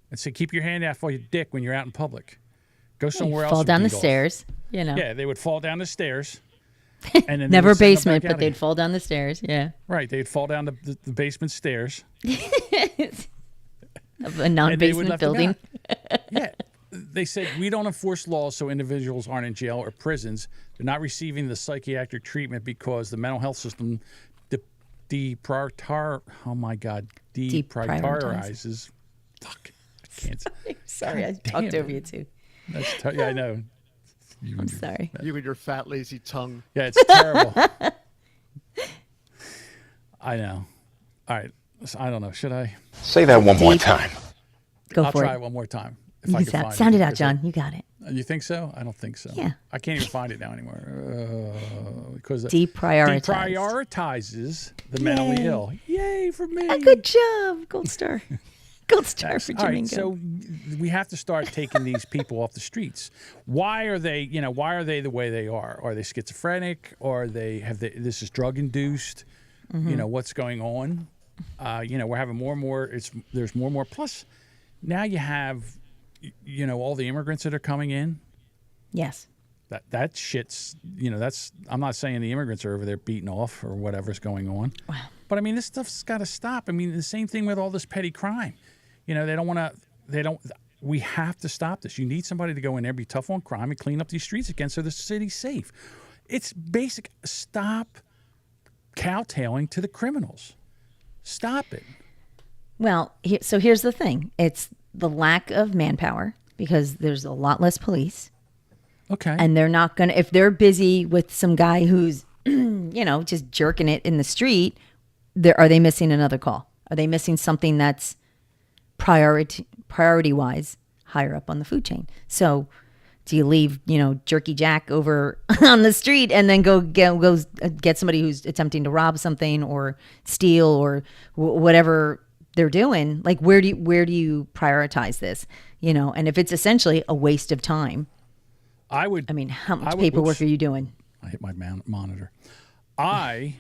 and say, keep your hand out for your dick when you're out in public. Go somewhere else. Fall and down the beat off. stairs, Yeah, they would fall down the stairs. And then they Never would send them basement, back but out they'd again. fall down the stairs. Yeah. Right, they'd fall down the basement stairs. Of a And they would non-basement let them building. out. Yeah. They said, we don't enforce laws so individuals aren't in jail or prisons. They're not receiving the psychiatric treatment because the mental health system deprioritizes. Fuck. I can't. Sorry, I God talked damn over it. you too. Yeah, I know. I'm sorry. You and your fat, lazy tongue. Yeah, it's terrible. I know. All right. So I don't know. Should I? Say that one more time. Go I'll for try it. it one more time. If You I can can sound, find sound it out, because John. You got it. You think so? I don't think so. Yeah. I can't even find it now anymore. Because Deprioritized. deprioritizes the mentally Yay. ill. Yay for me. Good job. Gold star. Gold star for All right, Jamingo. so we have to start taking these people off the streets. Why are they the way they are? Are they schizophrenic? Or are this is drug induced? Mm-hmm. What's going on? We're having more and more. There's more and more. Plus, now you have, all the immigrants that are coming in. Yes. That shit's, I'm not saying the immigrants are over there beating off or whatever's going on. Wow. But I mean, this stuff's got to stop. I mean, the same thing with all this petty crime. We have to stop this. You need somebody to go in there, be tough on crime, and clean up these streets again so the city's safe. It's basic. Stop cowtailing to the criminals. Stop it. Well, so here's the thing. It's the lack of manpower because there's a lot less police. Okay. And they're not going to, if they're busy with some guy who's, just jerking it in the street, are they missing another call? Are they missing something that's priority wise higher up on the food chain? So do you leave, Jerky Jack over on the street and then go get somebody who's attempting to rob something or steal or whatever they're doing? Like, where do you prioritize this? And if it's essentially a waste of time, how much paperwork are you doing? I hit my monitor. I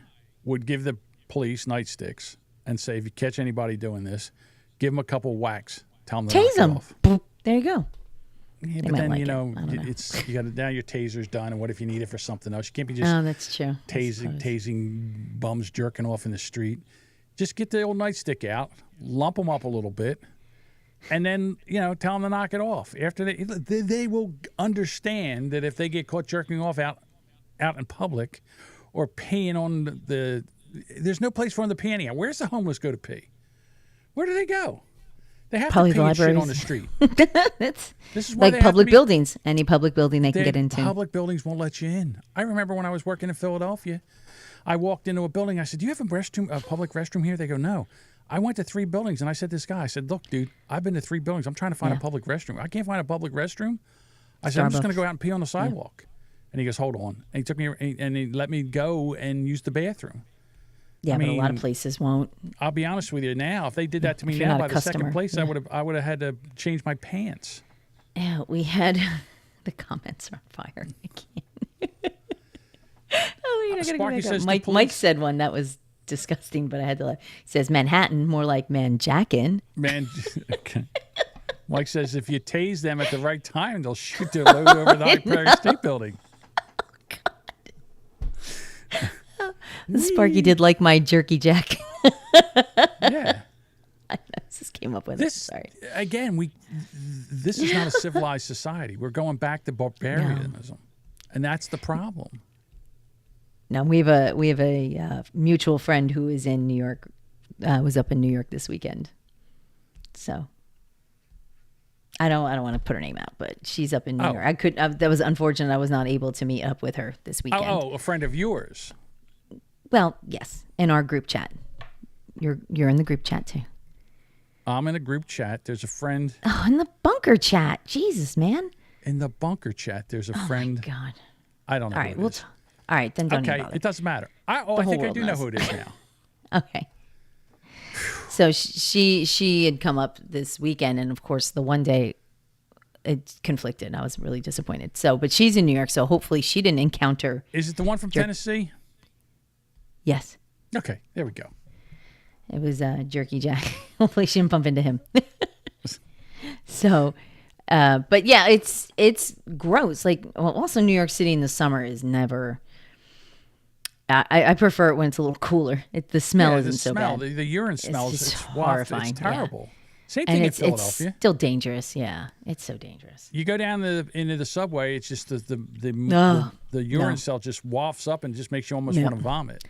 would give the police nightsticks and say, if you catch anybody doing this, give them a couple whacks. Tell them to knock Tase it them. off. There you go. Yeah, They but might then like it. I don't know. you got now your taser's done, and what if you need it for something else? You can't be just Oh, that's true. I suppose. tasing bums jerking off in the street. Just get the old nightstick out, lump them up a little bit, and then tell them to knock it off. After they will understand that if they get caught jerking off out in public or peeing on there's no place for them to pee anyhow. Where's the homeless go to pee? Where do they go? They have Probably to paint shit libraries. on the street. That's This is why they like have to public be- buildings. Any public building they can They- get into. Public buildings won't let you in. I remember when I was working in Philadelphia, I walked into a building. I said, "Do you have a public restroom here?" They go, "No." I went to 3 buildings, and I said to this guy, I said, "Look, dude, I've been to 3 buildings. I'm trying to find a public restroom. I can't find a public restroom." I said, "I'm just Starbucks. going to go out and pee on the sidewalk." And he goes, "Hold on." And he took me and he let me go and use the bathroom. Yeah, but a lot of mean, places won't. I'll be honest with you now. If they did that to me If you're now not by a the second customer, place, yeah. I would have had to change my pants. Yeah, we had the comments are on fire. I can't. Oh, you're not gonna Sparky go back says up. the Mike police- said one that was disgusting, but I had to laugh. He says Manhattan, more like Manjackin. Man, okay. Mike says if you tase them at the right time, they'll shoot their load over the Empire State Building. Sparky did like my jerky jack. Yeah. I just came up with This it. Sorry. again, this is not a civilized society. We're going back to barbarianism, and that's the problem. Now we have a mutual friend who is in New York. Was up in New York this weekend. So I don't want to put her name out, but she's up in New Oh. York. I could. That was unfortunate. I was not able to meet up with her this weekend. Oh, a friend of yours. Well, yes, in our group chat. You're in the group chat too. I'm in a group chat. There's a friend Oh, in the bunker chat. Jesus, man. in the bunker chat. There's a friend. God. I don't know. All who right, it is. all right, then don't Okay, even bother. it doesn't matter. I whole think I world do know knows. who it is now. Okay. So she had come up this weekend, and of course the one day it conflicted. I was really disappointed. So, but she's in New York, so hopefully she didn't encounter. Is it the one from Tennessee? Yes, Okay, there we go. it was Jerky Jack. Hopefully she didn't bump into him. So, but yeah, it's gross. Like, well, also New York City in the summer is never. I prefer it when it's a little cooler. The smell Yeah, isn't the so smell, bad. the urine smells. just It's horrifying, It's yeah. terrible. Same And thing in it's Philadelphia. still dangerous. Yeah, it's so dangerous. You go down into the subway, it's just the No, urine no. cell just wafts up and just makes you almost No. want to vomit.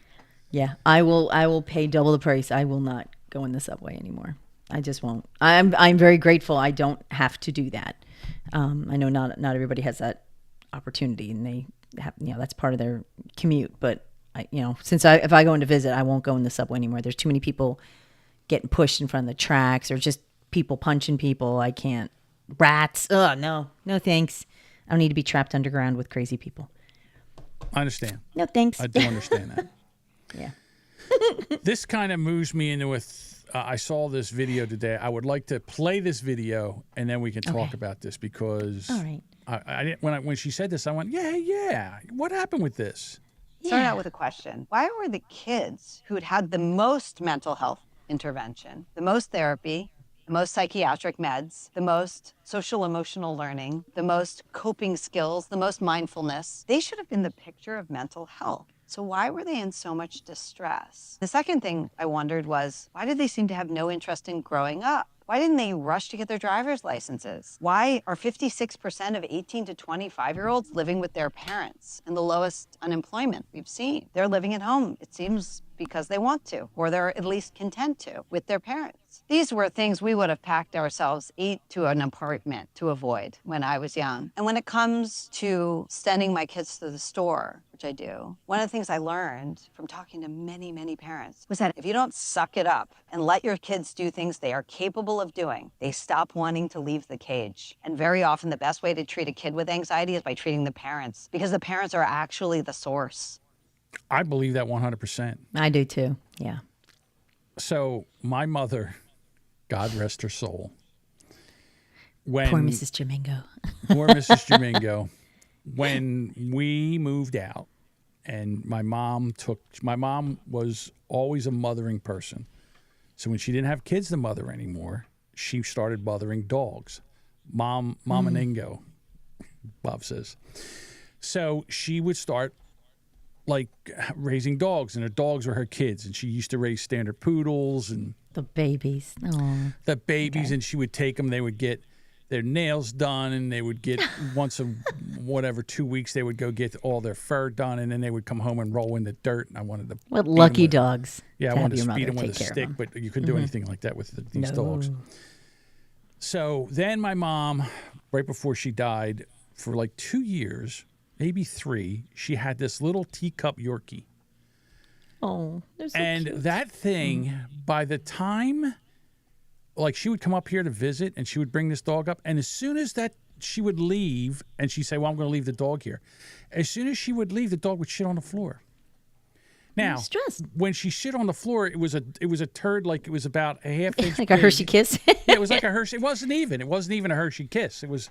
Yeah, I will pay double the price. I will not go in the subway anymore. I just won't. I'm very grateful I don't have to do that. I know not everybody has that opportunity, and they have that's part of their commute. But if I go in to visit, I won't go in the subway anymore. There's too many people getting pushed in front of the tracks, or just people punching people. I can't. Rats. Oh no thanks. I don't need to be trapped underground with crazy people. I understand. No thanks. I do understand that. Yeah. This kind of moves me into I saw this video today. I would like to play this video, and then we can talk about this because All right. I didn't, when she said this, I went, yeah. What happened with this? Start out with a question. Why were the kids who'd had the most mental health intervention, the most therapy, the most psychiatric meds, the most social emotional learning, the most coping skills, the most mindfulness, they should have been the picture of mental health. So why were they in so much distress? The second thing I wondered was, why did they seem to have no interest in growing up? Why didn't they rush to get their driver's licenses? Why are 56% of 18 to 25-year-olds living with their parents and the lowest unemployment we've seen? They're living at home, it seems, because they want to, or they're at least content to, with their parents. These were things we would have packed ourselves to an apartment to avoid when I was young. And when it comes to sending my kids to the store, which I do, one of the things I learned from talking to many, many parents was that if you don't suck it up and let your kids do things they are capable of doing, they stop wanting to leave the cage. And very often the best way to treat a kid with anxiety is by treating the parents, because the parents are actually the source. I believe that 100%. I do too. Yeah. So my mother, God rest her soul, when Poor Mrs. Jamingo. poor Mrs. Jamingo, when we moved out, and my mom was always a mothering person. So when she didn't have kids to mother anymore, she started mothering dogs. Mama Ningo, Bob says. So she would start like raising dogs, and her dogs were her kids, and she used to raise standard poodles and The babies. Oh. the babies, and she would take them. They would get their nails done, and they would get once 2 weeks they would go get all their fur done, and then they would come home and roll in the dirt. And I wanted to What beat 'em lucky with- dogs. Yeah, I to have wanted to your beat mother them with a take care of stick, them. but you couldn't do anything like that with these dogs. So then my mom, right before she died, for like 2 years, maybe 3, she had this little teacup Yorkie. Oh, they're so And cute. that thing, by the time, like she would come up here to visit and she would bring this dog up. And as soon as that, she would leave and she'd say, well, I'm going to leave the dog here. As soon as she would leave, the dog would shit on the floor. Now, stressed. when she shit on the floor, it was a turd like it was about a half inch Like a big. Hershey Kiss. Yeah, it was like a Hershey. It wasn't even a Hershey Kiss. It was,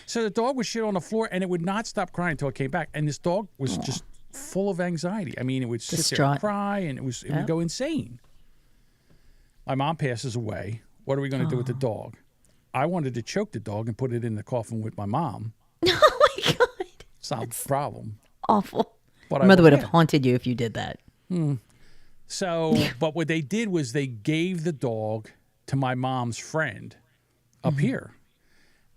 so the dog would shit on the floor and it would not stop crying until it came back. And this dog was just full of anxiety. I mean, it would sit there Distraught. and cry and it would go insane. My mom passes away. What are we going to do with the dog? I wanted to choke the dog and put it in the coffin with my mom. Oh my God. It's not a problem. Awful. But Your mother would have yeah. haunted you if you did that. So, but what they did was they gave the dog to my mom's friend up here.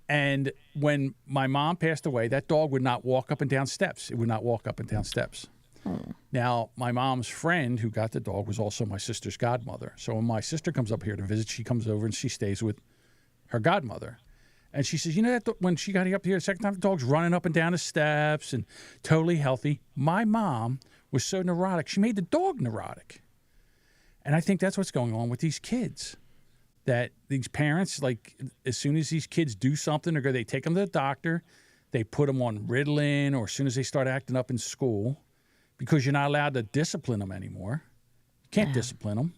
And when my mom passed away, that dog would not walk up and down steps. It would not walk up and down steps. Now, my mom's friend who got the dog was also my sister's godmother. So when my sister comes up here to visit, she comes over and she stays with her godmother. And she says, you know, that when she got up here the second time, the dog's running up and down the steps and totally healthy. My mom was so neurotic, she made the dog neurotic. And I think that's what's going on with these kids. That these parents, like, as soon as these kids do something, they take them to the doctor, they put them on Ritalin, or as soon as they start acting up in school, because you're not allowed to discipline them anymore. You can't discipline them.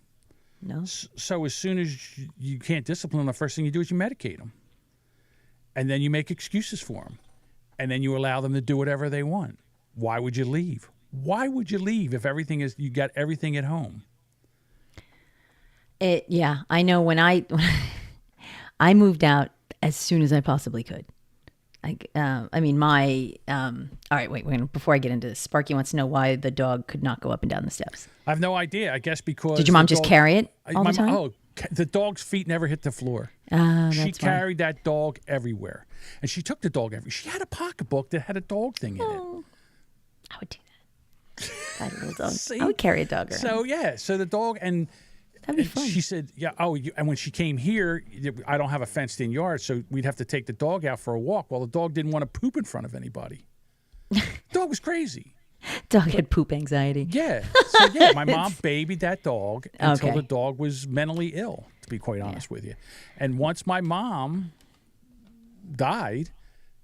No. So as soon as you can't discipline them, the first thing you do is you medicate them. And then you make excuses for them. And then you allow them to do whatever they want. Why would you leave? Why would you leave if you got everything at home? Yeah, I know when I moved out as soon as I possibly could. All right, wait, before I get into this, Sparky wants to know why the dog could not go up and down the steps. I have no idea. I guess because Did your mom the just dog- carry it all my the time? Oh, the dog's feet never hit the floor. She that's why. carried that dog everywhere, and she took the dog everywhere. She had a pocketbook that had a dog thing in it. I would do that. If I had a little dog. See? I would carry a dog around. So yeah, so the dog and. That'd be And fun. she said, yeah, and when she came here, I don't have a fenced-in yard, so we'd have to take the dog out for a walk. Well, the dog didn't want to poop in front of anybody. Dog was crazy. Dog had poop anxiety. Yeah. So, yeah, my mom babied that dog until Okay. the dog was mentally ill, to be quite honest with you. And once my mom died,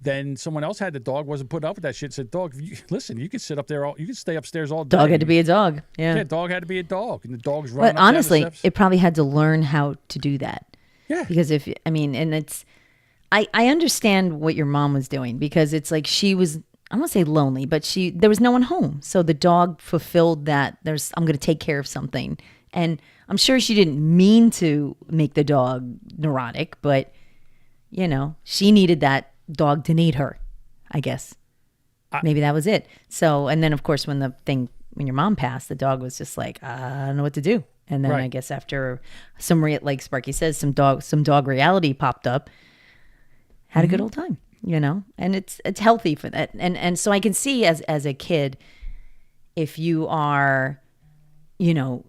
then someone else had the dog, wasn't putting up with that shit, said, dog, listen, you can sit up there, you can stay upstairs all day. Dog had to be a dog. Yeah. Yeah, dog had to be a dog, and the dog's running But up honestly, down the steps. it probably had to learn how to do that. Yeah. Because I understand what your mom was doing, because it's like she was, I don't want to say lonely, but there was no one home. So the dog fulfilled that I'm going to take care of something. And I'm sure she didn't mean to make the dog neurotic, but she needed that dog to need her, I guess. Maybe that was it. So, and then of course, when your mom passed, the dog was just like, I don't know what to do. And then Right. I guess after like Sparky says, some dog reality popped up, had a good old time, and it's healthy for that. And so I can see as a kid, if you are,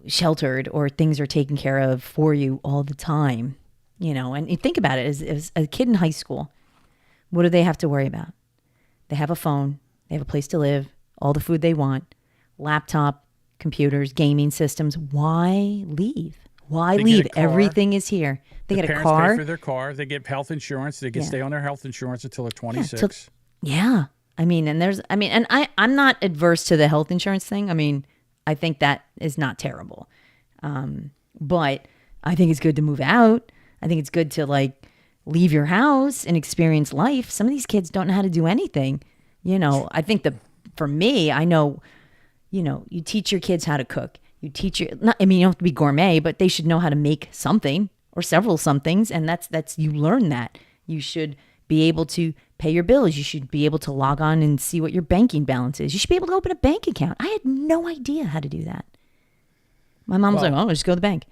sheltered or things are taken care of for you all the time, and you think about it as a kid in high school, what do they have to worry about? They have a phone, they have a place to live, all the food they want, laptop, computers, gaming systems. Why leave? Why They get leave? a car. Everything is here. They The get a parents car. pay for their car. They get health insurance. They can Yeah. stay on their health insurance until they're 26. Yeah. And I'm not adverse to the health insurance thing. I mean, I think that is not terrible. But I think it's good to move out. I think it's good to leave your house and experience life. Some of these kids don't know how to do anything. I think for me, I know, you teach your kids how to cook. You teach you don't have to be gourmet, but they should know how to make something or several somethings. And that's you learn that. You should be able to pay your bills. You should be able to log on and see what your banking balance is. You should be able to open a bank account. I had no idea how to do that. My mom was like, "Oh, just go to the bank."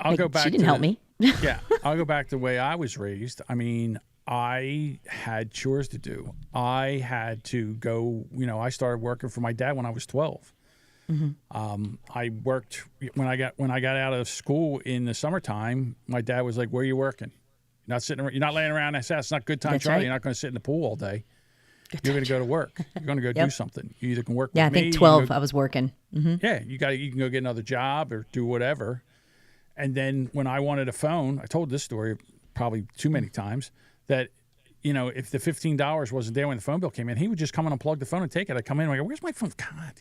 I'll go back. She didn't help me. Yeah, I'll go back to the way I was raised. I mean, I had chores to do. I had to go. I started working for my dad when I was 12. I worked when I got out of school in the summertime. My dad was like, "Where are you working?" You're not laying around. It's not good time, That's Charlie. right. You're not going to sit in the pool all day. You're going to go to work. You're going to go do Yep. something. You either can work Yeah, I with me. think you can 12 go- I was working. Hmm. Yeah, you can go get another job or do whatever. And then when I wanted a phone, I told this story probably too many times that, if the $15 wasn't there when the phone bill came in, he would just come and unplug the phone and take it. I'd come in and I go, where's my phone? God.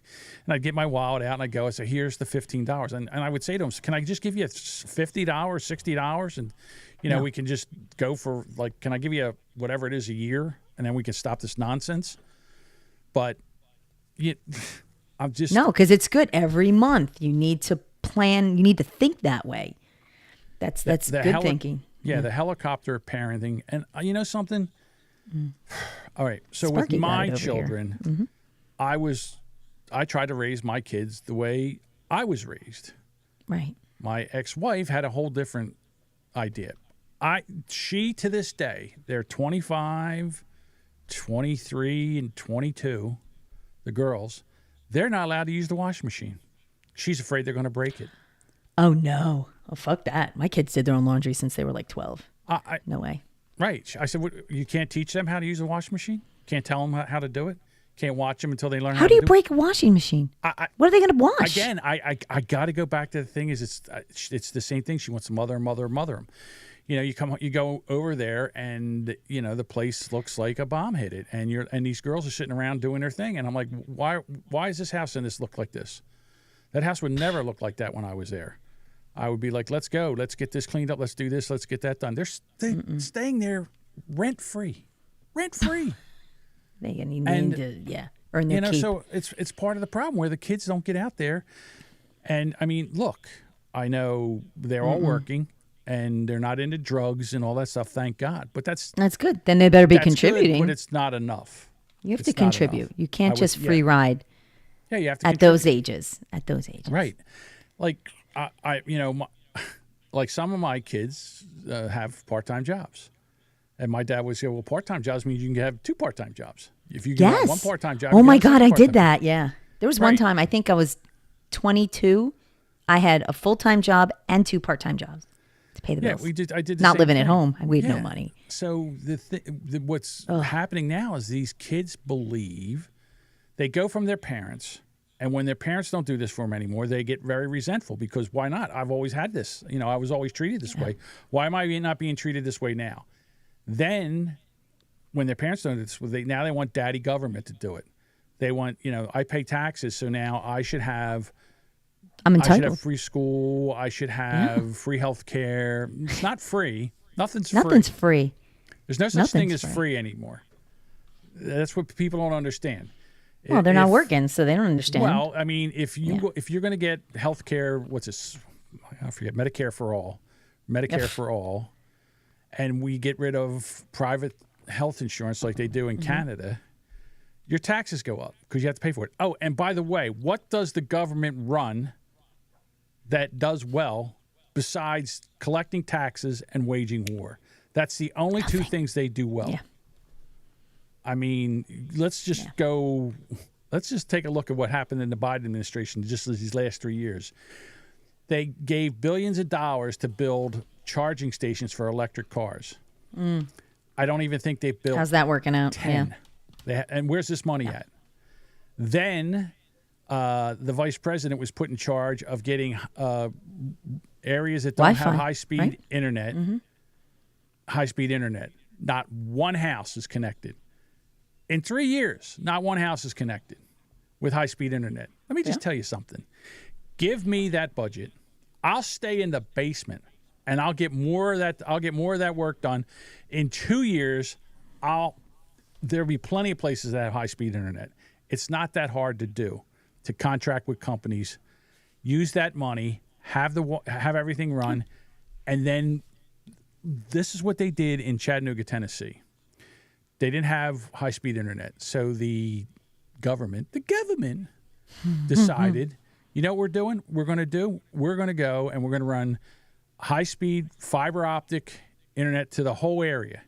And I'd get my wallet out and I'd go, I say, here's the $15. And I would say to him, can I just give you $50, $60? And, we can just go for can I give you whatever it is a year? And then we can stop this nonsense. But I'm just. No, because it's good. Every month you need to plan. You need to think that way. That's the good thinking. Yeah, the helicopter parenting. And you know something? All right. So Sparky with got my it over here. children, I tried to raise my kids the way I was raised. Right. My ex-wife had a whole different idea. She to this day, they're 25, 23, and 22, the girls, they're not allowed to use the washing machine. She's afraid they're going to break it. Oh, no. Oh, fuck that. My kids did their own laundry since they were like 12. No way. Right. I said, you can't teach them how to use a washing machine? Can't tell them how to do it? Can't watch them until they learn how How to do you do break a washing machine? What are they going to wash? Again, I got to go back to the thing is it's the same thing. She wants to mother them. You go over there and the place looks like a bomb hit it, and these girls are sitting around doing their thing, and I'm like, why is this house and this look like this? That house would never look like that when I was there. I would be like, let's go, let's get this cleaned up, let's do this, let's get that done. They're staying there rent free. They need to earn their keep. So it's part of the problem where the kids don't get out there. And I mean, look, I know they're all working and they're not into drugs and all that stuff, thank God. But that's good. Then they better be good, contributing. but it's not enough. You have It's to not contribute. enough. You can't I would- just yeah. free ride Yeah, you have to at those ages. Right. Like like some of my kids have part-time jobs. And my dad would say, well, part-time jobs means you can have 2 part-time jobs. If you can have one part-time job. Oh you can my have God, 2 I part-time did that. Yeah. There was one Right. time, I think I was 22. I had a full-time job and 2 part-time jobs to pay the Yeah, bills. I did the Not same living at thing. home. We had no Yeah. money. So what's happening now is these kids believe they go from their parents, and when their parents don't do this for them anymore, they get very resentful because why not? I've always had this. I was always treated this way. Why am I not being treated this way now? Then when their parents don't do this, now they want daddy government to do it. They want, I pay taxes, so now I should have I'm I should entitled. have free school. I should have free health care. It's not free. Nothing's Nothing's free. free. There's no such thing as Nothing's free anymore. That's what people don't understand. Well, they're not If- working, so they don't understand. Well, I mean, if you're going to get health care, what's this? I forget. Medicare for all. And we get rid of private health insurance like they do in Canada, your taxes go up because you have to pay for it. Oh, and by the way, what does the government run that does well besides collecting taxes and waging war? That's the only 2 things they do well. Yeah. I mean, let's just take a look at what happened in the Biden administration just these last 3 years. They gave billions of dollars to build charging stations for electric cars. I don't even think they built How's that working out? 10. And where's this money at? Then the vice president was put in charge of getting areas that don't have Wi-Fi, high-speed right? internet. High-speed internet. Not one house is connected. In 3 years, not one house is connected with high-speed internet. Let me just tell you something. Give me that budget. I'll stay in the basement, and I'll get more of that. I'll get more of that work done. In 2 years, there'll be plenty of places that have high-speed internet. It's not that hard to do. To contract with companies, use that money, have everything run, and then this is what they did in Chattanooga, Tennessee. They didn't have high-speed internet, so the government decided, you know what we're doing? We're going to go and we're going to run high-speed fiber optic internet to the whole area.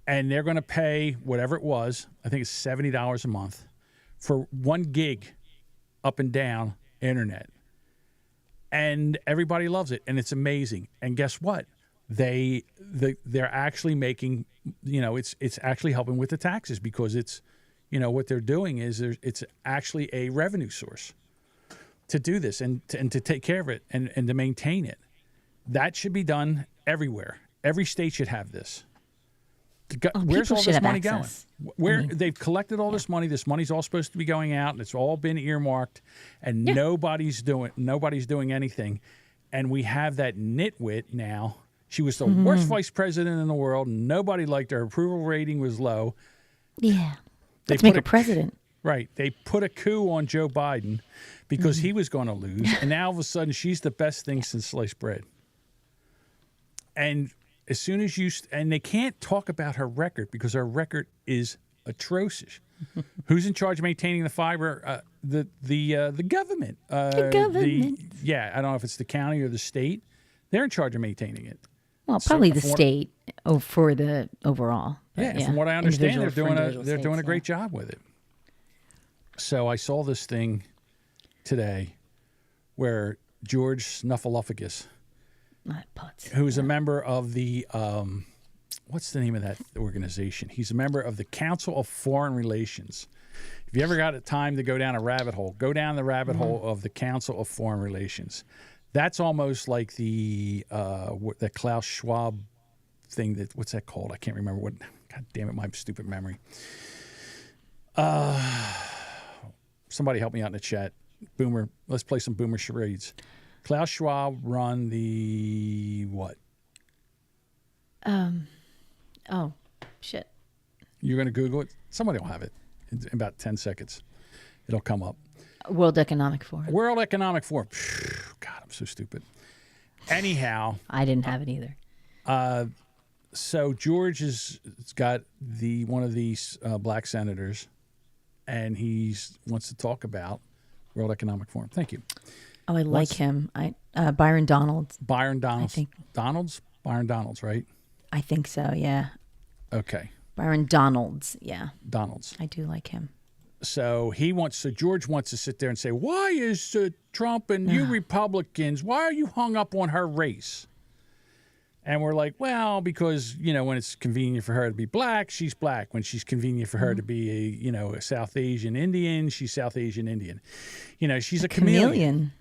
And they're going to pay whatever it was, I think it's $70 a month, for 1 gig up and down internet. And everybody loves it, and it's amazing. And guess what? they're actually making, it's actually helping with the taxes because it's, what they're doing is it's actually a revenue source to do this and to take care of it and to maintain it. That should be done everywhere. Every state should have this. Where's all this money going? They've collected all this money. This money's all supposed to be going out, and it's all been earmarked, and nobody's doing anything. And we have that nitwit now. She was the worst vice president in the world. Nobody liked her. Her approval rating was low. Yeah. Let's make her president. Right. They put a coup on Joe Biden because he was going to lose, and now all of a sudden she's the best thing since sliced bread. And as soon as and they can't talk about her record because her record is atrocious. Who's in charge of maintaining the fiber? The government. The government. I don't know if it's the county or the state. They're in charge of maintaining it. Well, probably the state for the overall. Yeah, from what I understand, they're doing a great job with it. So I saw this thing today where George Snuffleupagus, who's a member of the what's the name of that organization? He's a member of the Council of Foreign Relations. If you ever got a time to go down a rabbit hole, go down the rabbit hole of the Council of Foreign Relations. That's almost like the Klaus Schwab thing. What's that called? I can't remember what. God damn it, my stupid memory. Somebody help me out in the chat. Boomer, let's play some Boomer charades. Klaus Schwab run the what? Oh, shit. You're going to Google it? Somebody will have it in about 10 seconds. It'll come up. World Economic Forum. World Economic Forum. God, I'm so stupid. Anyhow. I didn't have it either. So George has got one of these black senators, and he wants to talk about World Economic Forum. Thank you. Oh, I like him. Byron Donalds. Byron Donalds. Byron Donalds, right? I think so, yeah. Okay. Byron Donalds, yeah. Donalds. I do like him. So George wants to sit there and say, why is Trump and you Republicans, why are you hung up on her race? And we're like, well, because, when it's convenient for her to be black, she's black. When she's convenient for her to be a South Asian Indian, she's South Asian Indian. She's a chameleon.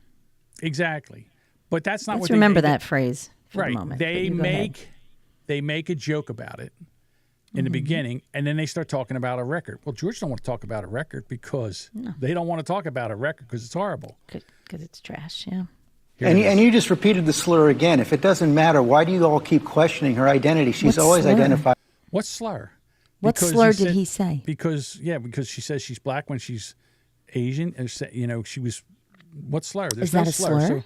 Exactly. But that's not Let's remember that phrase for the moment. They make a joke about it in the beginning, and then they start talking about a record. Well, George don't want to talk about a record because they don't want to talk about a record because it's horrible. Because it's trash, yeah. And you just repeated the slur again. If it doesn't matter, why do you all keep questioning her identity? She's always identified. What slur? What slur did he say? Because she says she's black when she's Asian. She was. What slur? There's Is that a slur?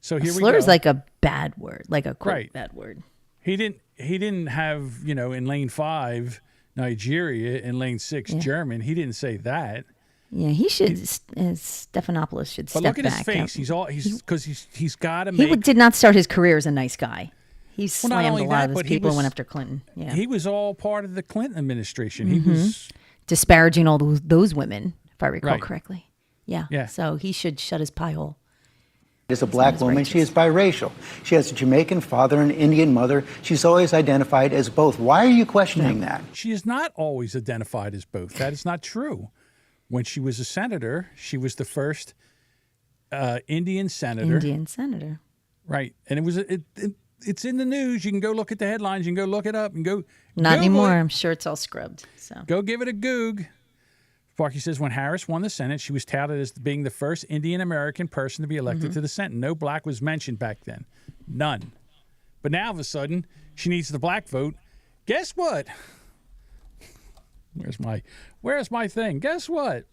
So here we go. Slur is like a bad word, like a quote bad word. He didn't have, in lane 5, Nigeria, in lane 6, German. He didn't say that. Yeah, he should. Stephanopoulos should step back. But look at his face. He's got to make. He did not start his career as a nice guy. He slammed a lot that, of those people who went after Clinton. Yeah, he was all part of the Clinton administration. He was disparaging all those women, if I recall correctly. Yeah. Yeah. So he should shut his pie hole. As a black woman, she is biracial. She has a Jamaican father and an Indian mother. She's always identified as both. Why are you questioning that? She is not always identified as both. That is not true. When she was a senator, she was the first Indian senator. Indian senator. Right. And it's in the news. You can go look at the headlines. You can go look it up and go. Not anymore. I'm sure it's all scrubbed. So go give it a goog. Sparky says, when Harris won the Senate, she was touted as being the first Indian-American person to be elected to the Senate. No black was mentioned back then. None. But now, all of a sudden, she needs the black vote. Guess what? Where's my thing? Guess what?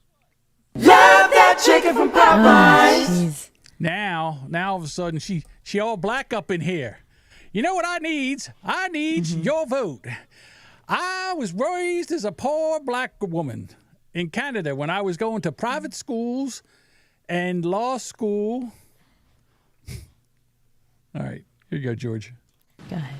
Love that chicken from Popeyes. Now, all of a sudden, she all black up in here. You know what I needs? I needs your vote. I was raised as a poor black woman in Canada when I was going to private schools and law school. All right, here you go, George. Go ahead.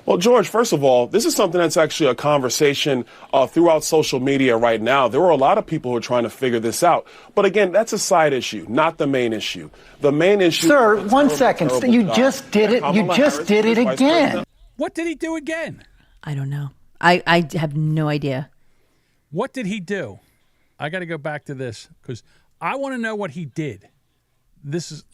Well, George, first of all, this is something that's actually a conversation throughout social media right now. There are a lot of people who are trying to figure this out. But again, that's a side issue, not the main issue. The main issue. Sir, 1 second. You just did it. You just did it again. What did he do again? I don't know. I have no idea. What did he do? I got to go back to this because I want to know what he did. This is.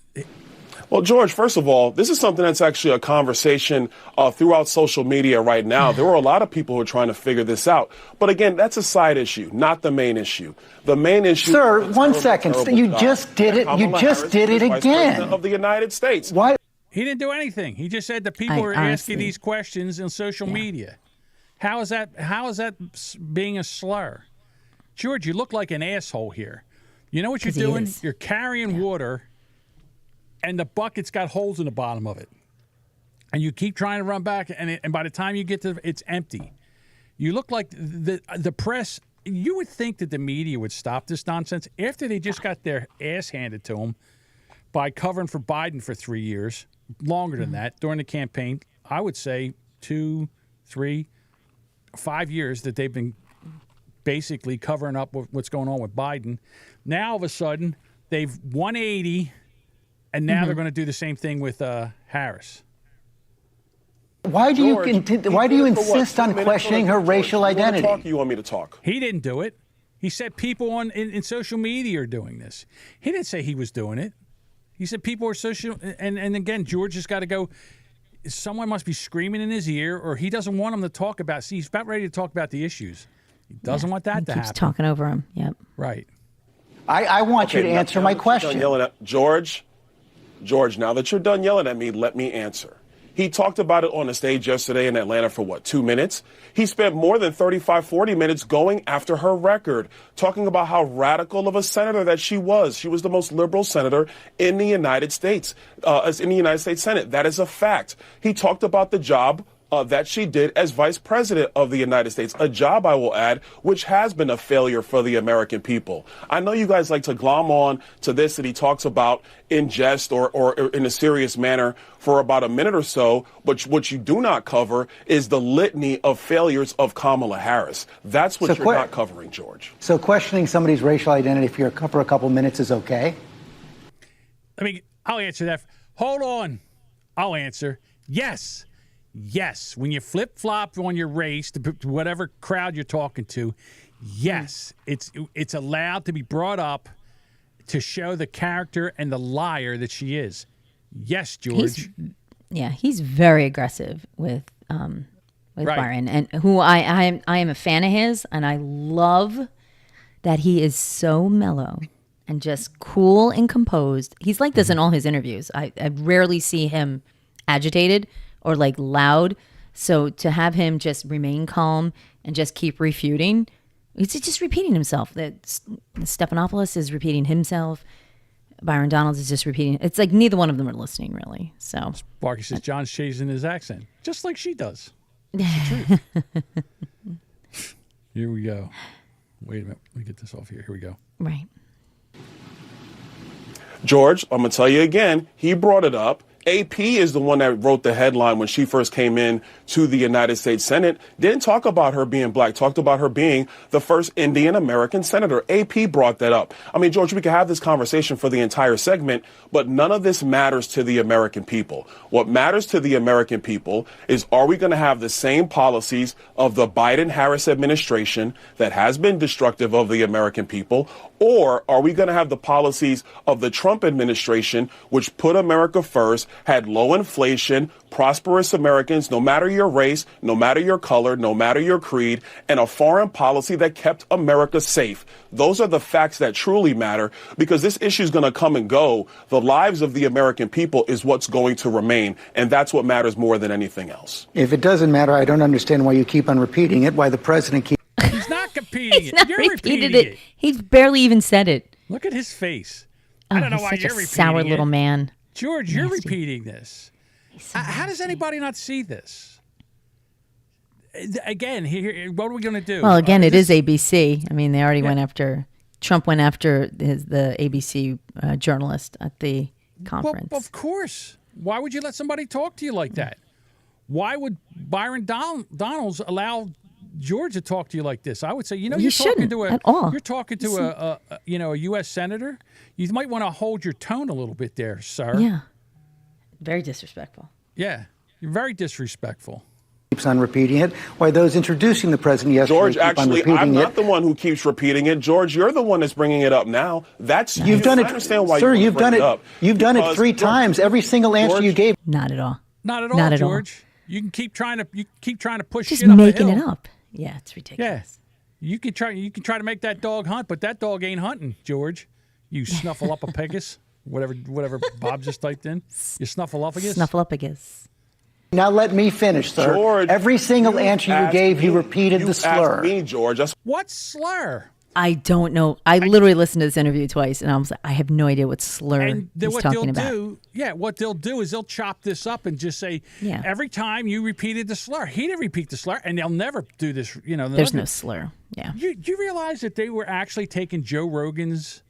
Well, George, first of all, this is something that's actually a conversation throughout social media right now. There are a lot of people who are trying to figure this out. But again, that's a side issue, not the main issue. The main issue. Sir, 1 second. You just did it. You just did it again. Of the United States. Why? He didn't do anything. He just said that people are asking these questions in social media. How is that being a slur? George, you look like an asshole here. You know what you're doing? You're carrying water, and the bucket's got holes in the bottom of it. And you keep trying to run back, and by the time you get to it, it's empty. You look like the press. You would think that the media would stop this nonsense after they just got their ass handed to them by covering for Biden for 3 years, longer than that, during the campaign. I would say 2, 3, 5 years that they've been basically covering up what's going on with Biden. Now, all of a sudden, they've 180, and now they're going to do the same thing with Harris. Why do you insist on questioning her racial identity? You want me to talk? He didn't do it. He said people in social media are doing this. He didn't say he was doing it. He said people are social, and again, George has got to go. Someone must be screaming in his ear, or he doesn't want him to talk about. See, he's about ready to talk about the issues. He doesn't want that to happen. Keeps talking over him. Yep. Right. I want you to answer my question. George, now that you're done yelling at me, let me answer. He talked about it on the stage yesterday in Atlanta for 2 minutes? He spent more than 35, 40 minutes going after her record, talking about how radical of a senator that she was. She was the most liberal senator in the United States, in the United States Senate. That is a fact. He talked about the job that she did as vice president of the United States, a job, I will add, which has been a failure for the American people. I know you guys like to glom on to this that he talks about in jest or in a serious manner for about a minute or so, but what you do not cover is the litany of failures of Kamala Harris. That's what you're not covering, George. So questioning somebody's racial identity for a couple minutes is okay? I'll answer that. Hold on. I'll answer. Yes. Yes, when you flip-flop on your race to whatever crowd you're talking to, yes, it's allowed to be brought up to show the character and the liar that she is. Yes, George. He's very aggressive with Byron, and who I am a fan of his, and I love that he is so mellow and just cool and composed. He's like this in all his interviews. I rarely see him agitated or like loud. So to have him just remain calm and just keep refuting, it's just repeating himself. That Stephanopoulos is repeating himself. Byron Donalds is just repeating. It's like neither one of them are listening, really. So Sparky says John's changing his accent, just like she does. It's the truth. Here we go. Wait a minute. Let me get this off here. Here we go. Right. George, I'm going to tell you again, he brought it up. AP is the one that wrote the headline when she first came in to the United States Senate. Didn't talk about her being black, talked about her being the first Indian American senator. AP brought that up. I mean, George, we could have this conversation for the entire segment, but none of this matters to the American people. What matters to the American people is, are we going to have the same policies of the Biden-Harris administration that has been destructive of the American people, or are we going to have the policies of the Trump administration, which put America first, had low inflation, prosperous Americans, no matter your race, no matter your color, no matter your creed, and a foreign policy that kept America safe? Those are the facts that truly matter, because this issue is going to come and go. The lives of the American people is what's going to remain, and that's what matters more than anything else. If it doesn't matter, I don't understand why you keep on repeating it, why the president keeps... He's not competing He's it. not You're repeated repeating it. He's barely even said it. Look at his face. I don't know why such you're a repeating sour it. little man. George, you're repeating this. So How does anybody not see this? Again, here, what are we going to do? Well, again, it is ABC. I mean, they already went after... Trump went after the ABC journalist at the conference. Well, of course. Why would you let somebody talk to you like that? why would Byron Donalds allow George to talk to you like this? I would say, He you're talking shouldn't to at all. You're talking to a U.S. senator. You might want to hold your tone a little bit there, sir. Yeah. Very disrespectful. Yeah, you're very disrespectful. Keeps on repeating it. Why those introducing the president yesterday George, keep on actually, repeating I'm not it. the one who keeps repeating it. George, you're the one that's bringing it up now. That's You've done I it, understand why sir. you You've done it. up. You've done it Because, 3 George, times. Every single answer George, you gave. Not at all. Not at all, Not at all. George. You can keep trying to push Just shit up making the it hill. up. Yeah, it's ridiculous. Yeah, you can try to make that dog hunt, but that dog ain't hunting, George. You snuffleupagus, whatever Bob just typed in. You snuffleupagus. Snuffleupagus. Now let me finish, sir. George, Every single answer you asked gave, you me- repeated you the slur. Asked me, George. That's What slur? I don't know. I literally listened to this interview twice, and I was like, I have no idea what slur And then he's what talking they'll about. what they'll do is they'll chop this up and just say, Yeah. every time you repeated the slur, he didn't repeat the slur, and they'll never do this. There's no slur. Yeah. You realize that they were actually taking Joe Rogan's,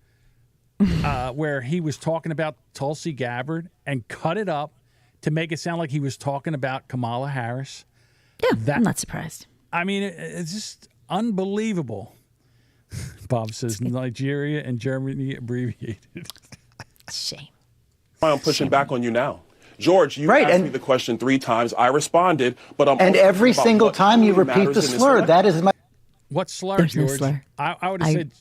where he was talking about Tulsi Gabbard, and cut it up to make it sound like he was talking about Kamala Harris. Yeah, I'm not surprised. I mean, it's just unbelievable. Bob says Nigeria and Germany abbreviated. Shame. why I'm pushing back on you now. George, you Right, asked and- me the question 3 times. I responded, but I'm And also every about single what time you truly repeat matters the in this slur, election. that is my. What slur, There's no George? slur. I would have said,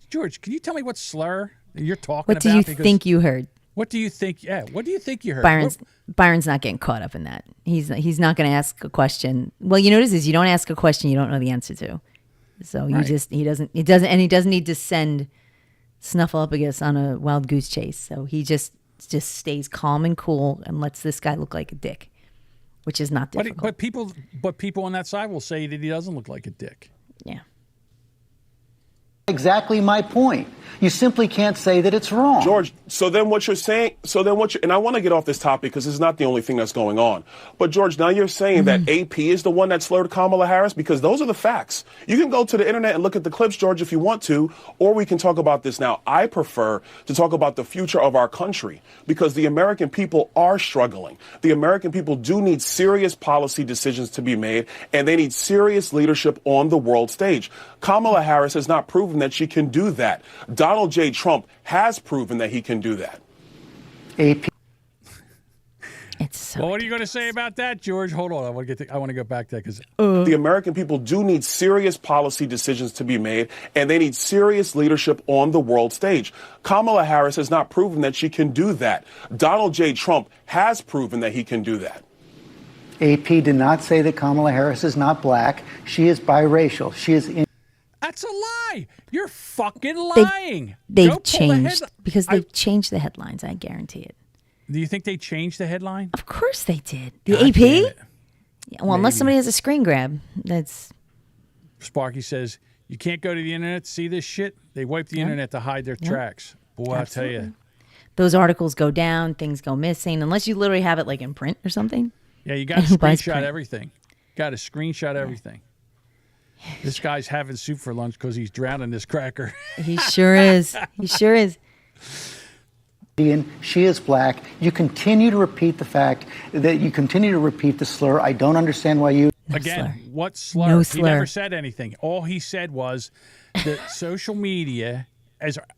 George, can you tell me what slur you're talking What about? do you Because think you heard? What do you think? Yeah, what do you think you heard? Byron's not getting caught up in that. He's not going to ask a question. Well, you notice is you don't ask a question you don't know the answer to. So you Right. he doesn't need to send Snuffleupagus on a wild goose chase. So he just stays calm and cool and lets this guy look like a dick, which is not difficult. But people on that side will say that he doesn't look like a dick. Yeah. Exactly my point. You simply can't say that it's wrong. George, so then what you're saying, and I want to get off this topic because it's not the only thing that's going on. But George, now you're saying that AP is the one that slurred Kamala Harris, because those are the facts. You can go to the internet and look at the clips, George, if you want to, or we can talk about this now. I prefer to talk about the future of our country because the American people are struggling. The American people do need serious policy decisions to be made, and they need serious leadership on the world stage. Kamala Harris has not proven that she can do that. Donald J. Trump has proven that he can do that. AP. It's so Well, what are you going to say about that, George? Hold on, I want to go back to that because The American people do need serious policy decisions to be made, and they need serious leadership on the world stage. Kamala Harris has not proven that she can do that. Donald J. Trump has proven that he can do that. AP did not say that Kamala Harris is not black. She is biracial. She is in. that's a lie. You're fucking lying. Go They've pull the changed headli- because they've changed the headlines. I guarantee it. Do you think they changed the headline? Of course they did. The God damn AP? it. Yeah, well, unless somebody has a screen grab, that's Sparky says you can't go to the internet to see this shit. They wipe the internet to hide their tracks. Boy, I tell you. those articles go down, things go missing, unless you literally have it like in print or something. Yeah, you got to Who buys screenshot print? everything. Got to screenshot everything. This guy's having soup for lunch because he's drowning this cracker. He sure is. He sure is. She is black. You continue to repeat the fact that you continue to repeat the slur. I don't understand why you. Again, slur. what slur? No He slur. never said anything. All he said was that social media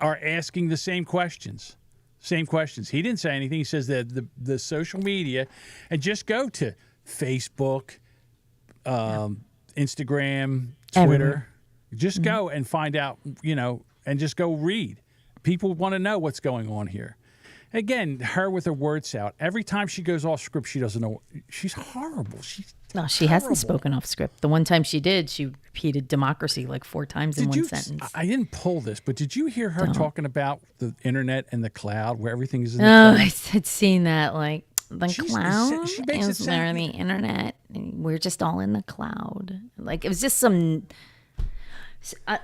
are asking the same questions. Same questions. He didn't say anything. He says that the social media, and just go to Facebook, Instagram, Twitter. Everywhere. Just go and find out, and just go read. People want to know what's going on here. Again, her with her word salad. Every time she goes off script, she doesn't know. She's horrible. She's No, she hasn't terrible. spoken off script. The one time she did, she repeated democracy like 4 times in Did one you? sentence. I didn't pull this, but did you hear her talking about the internet and the cloud, where everything is in the Oh, cloud? I had seen that. Like the She's- cloud she makes it is there, sound- the internet. And we're just all in the cloud. Like it was just some.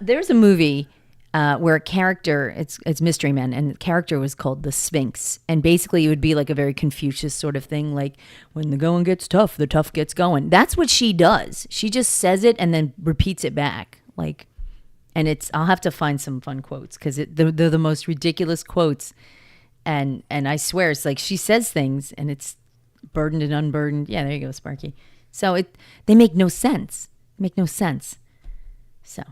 There's a movie where a character, it's Mystery Men, and the character was called the Sphinx, and basically it would be like a very Confucius sort of thing, like when the going gets tough, the tough gets going. That's what she does. She just says it and then repeats it back, like. And I'll have to find some fun quotes because they're the most ridiculous quotes. And I swear, it's like she says things and it's burdened and unburdened. Yeah, there you go, Sparky. So they make no sense. Make no sense. So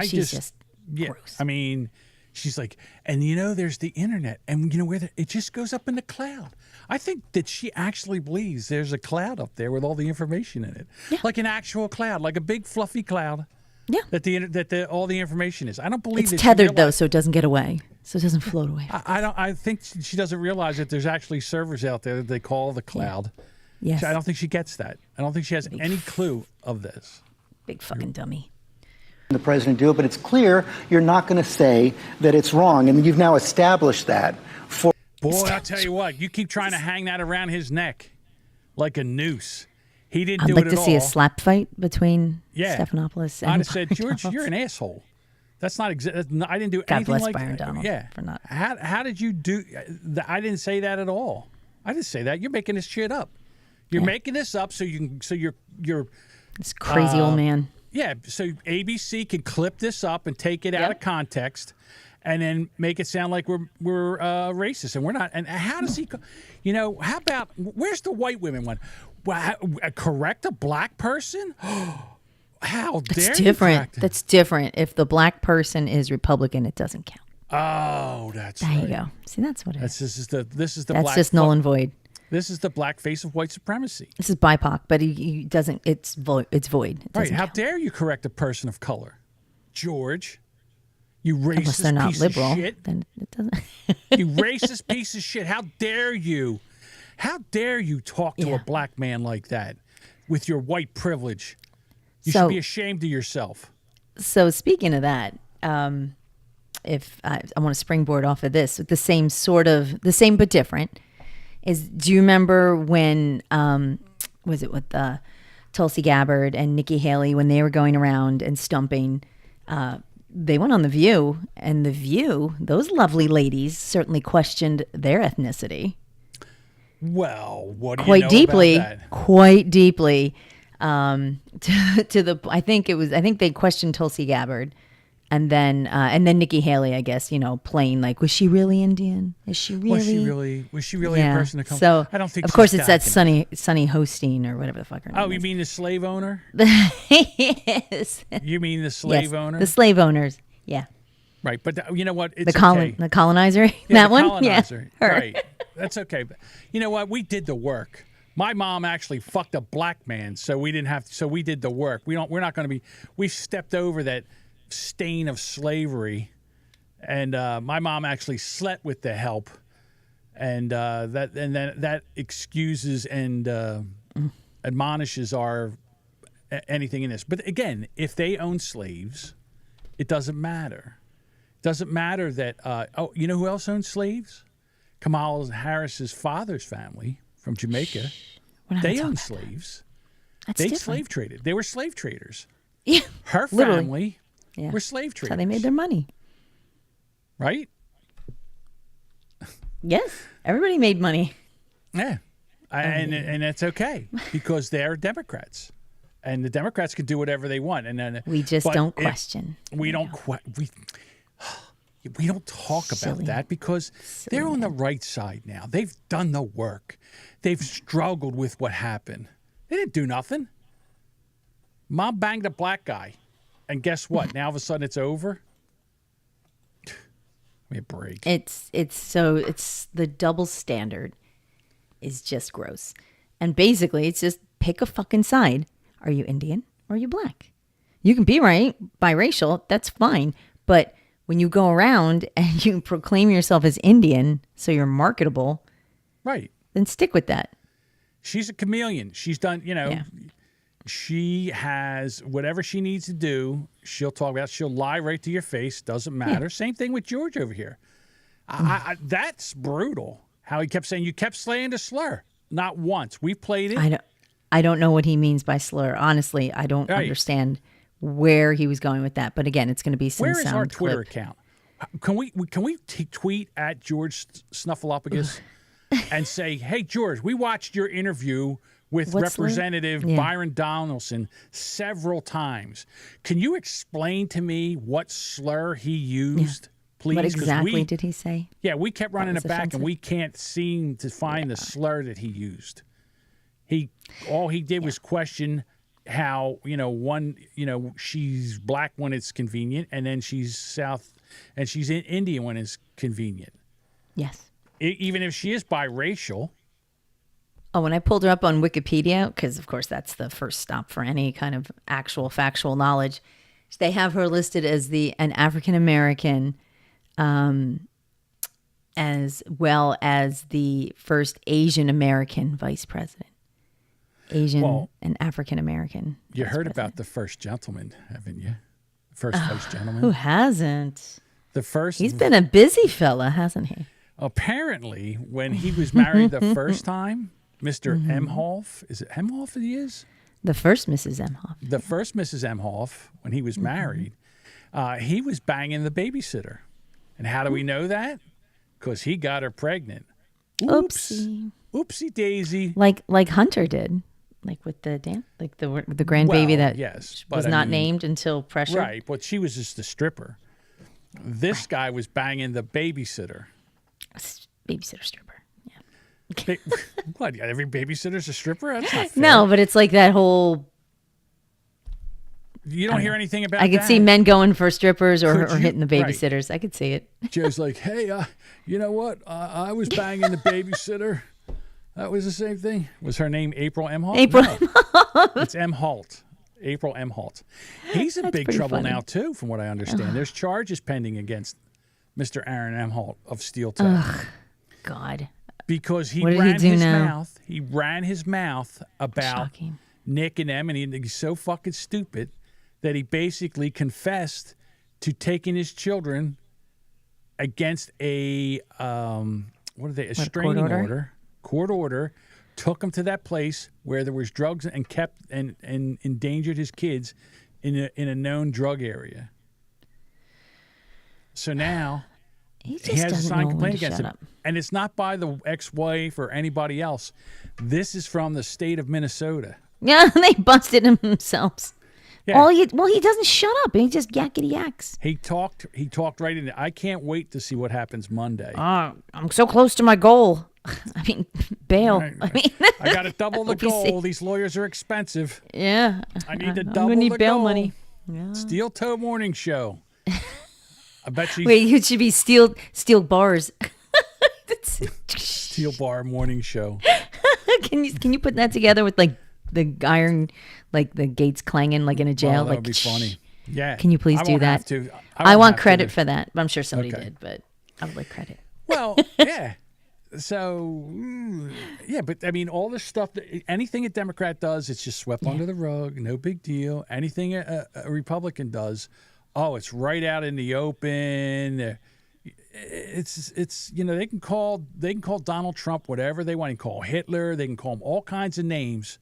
she's just gross. I mean, she's like, and there's the internet, and where it just goes up in the cloud. I think that she actually believes there's a cloud up there with all the information in it, like an actual cloud, like a big fluffy cloud. Yeah. That all the information is. I don't believe it's that tethered though, so it doesn't get away, so it doesn't float away. I think she doesn't realize that there's actually servers out there that they call the cloud. Yes. I don't think she gets that. I don't think she has any clue of this. Big fucking dummy. The president do it, but it's clear you're not going to say that it's wrong. I mean, you've now established that. Boy, I'll tell you what, you keep trying to hang that around his neck like a noose. He didn't do it at all. I'd like to see a slap fight between Yeah. Stephanopoulos and I'd have said, George, Donald. you're an asshole. That's not I didn't do God anything bless like Byron that. Donald Yeah. for not. How did you do? I didn't say that at all. I didn't say that. You're making this shit up. You're making this up so you can. So you're. This crazy old man. Yeah. So ABC can clip this up and take it out of context, and then make it sound like we're racist, and we're not. And how does he? How about where's the white women one? Correct a black person? How dare That's you different. correct it? That's different. If the black person is Republican, it doesn't count. Oh, that's There right. you go. See, that's what it is. This is the That's black just null and void. This is the black face of white supremacy. This is BIPOC, but he doesn't. It's void. It's void. It Right? doesn't How count. dare you correct a person of color, George? You racist Unless they're not piece liberal, of shit. then it doesn't. You racist piece of shit. How dare you? How dare you talk to a black man like that with your white privilege? You should be ashamed of yourself. So speaking of that, if I want to springboard off of this, the same but different is. Do you remember when was it with Tulsi Gabbard and Nikki Haley when they were going around and stumping? They went on The View, and The View, those lovely ladies certainly questioned their ethnicity. Well, what do Quite you know deeply, about that? quite deeply. To the, I think they questioned Tulsi Gabbard, and then Nikki Haley, I guess, playing like, was she really Indian? Is she really? Was she really Yeah. a person to come? So I don't think. Of course, she's it's that stacking. Sunny Hosteen or whatever the fuck her name Oh, you is. mean the slave owner? Yes. You mean the slave owner? The slave owners. Yeah. Right, but you know what? It's The colonizer. Yeah, that the one. colonizer. Yeah. Her. Right. That's okay. But you know what? We did the work. My mom actually fucked a black man, so we didn't have to. So we did the work. We're not going to be. We've stepped over that stain of slavery, and my mom actually slept with the help, and that excuses and admonishes our anything in this. But again, if they own slaves, it doesn't matter. It doesn't matter that. You know who else owns slaves? Kamala Harris's father's family from Jamaica. They own slaves. That's They different. slave traded. They were slave traders. Yeah. Her Literally. family Yeah. were slave That's traders. how they made their money. Right? Yes. Everybody made money. Yeah. And that's okay because they're Democrats. And the Democrats can do whatever they want. And then We just but don't if question. We don't we don't talk about Silly. that because they're on the right side now. They've done the work. They've struggled with what happened. They didn't do nothing. Mom banged a black guy. And guess what? Now all of a sudden it's over. Give me a break. It's the double standard is just gross. And basically it's just pick a fucking side. Are you Indian or are you black? You can be biracial, that's fine. But when you go around and you proclaim yourself as Indian, so you're marketable, Right. then stick with that. She's a chameleon. She's done, Yeah. she has whatever she needs to do. She'll talk about. She'll lie right to your face. Doesn't matter. Same thing with George over here. That's brutal. How he kept saying you kept saying the slur. Not once. We played it. I don't know what he means by slur. Honestly, I don't Right. understand where he was going with that. But again, it's going to be some Where is sound our Twitter clip. account? Can we tweet at George Snuffleupagus and say, "Hey George, we watched your interview with What slur? Representative Yeah. Byron Donaldson several times. Can you explain to me what slur he used, please? What 'Cause exactly did he say? Yeah, we kept running was it back, offensive? and we can't seem to find the slur that he used. All he did was question how, she's black when it's convenient, and then she's Indian when it's convenient. Yes. Even if she is biracial. Oh, when I pulled her up on Wikipedia, because of course that's the first stop for any kind of actual factual knowledge, they have her listed as an African American, as well as the first Asian American vice president. Asian and African American. You heard about the first gentleman, haven't you? First vice gentleman. Who hasn't? He's been a busy fella, hasn't he? Apparently, when he was married the first time, Mr. Emhoff, is it Emhoff he is? The first Mrs. Emhoff. The first Mrs. Emhoff, when he was married, he was banging the babysitter. And how do we know that? Because he got her pregnant. Oops. Oopsie daisy. Like Hunter did. Like with the grandbaby that was not named until pressure. Right, but she was just a stripper. This guy was banging the babysitter. Babysitter stripper, yeah. What, every babysitter's a stripper? That's not fair. No, but it's like that whole... You don't hear anything about that? I could see men going for strippers or hitting the babysitters. Right. I could see it. Joe's like, hey, you know what? I was banging the babysitter. That was the same thing. Was her name April Emholt? April Emholt. It's Emholt. April Emholt. He's in big trouble now, too, from what I understand. There's charges pending against Mr. Aaron Emholt of Steel Toe. Ugh, God. Because he ran his mouth about Nick and them, and he's so fucking stupid that he basically confessed to taking his children against a restraining order. Court order, took him to that place where there was drugs and kept and endangered his kids in a known drug area. So now he has a signed complaint against him. And it's not by the ex-wife or anybody else. This is from the state of Minnesota. Yeah, they busted him themselves. Yeah. He doesn't shut up. He just yakety yaks. He talked right in there. I can't wait to see what happens Monday. I'm so close to my goal. I mean, bail. Right. I mean, I got to double the goal. These lawyers are expensive. Yeah. I need to double the bail goal. Money. Yeah. Steel Toe Morning Show. I bet you. Wait, it should be steel bars. Steel Bar Morning Show. Can you put that together with like the iron, like the gates clanging like in a jail? That would be funny. Yeah. Can you please do that? I want credit for that. I'm sure somebody did, but I would like credit. Well, yeah. So, yeah, but I mean, all this stuff, anything a Democrat does, it's just swept under the rug. No big deal. Anything a Republican does, it's right out in the open. It's they can call Donald Trump whatever they want. They can call Hitler. They can call him all kinds of names.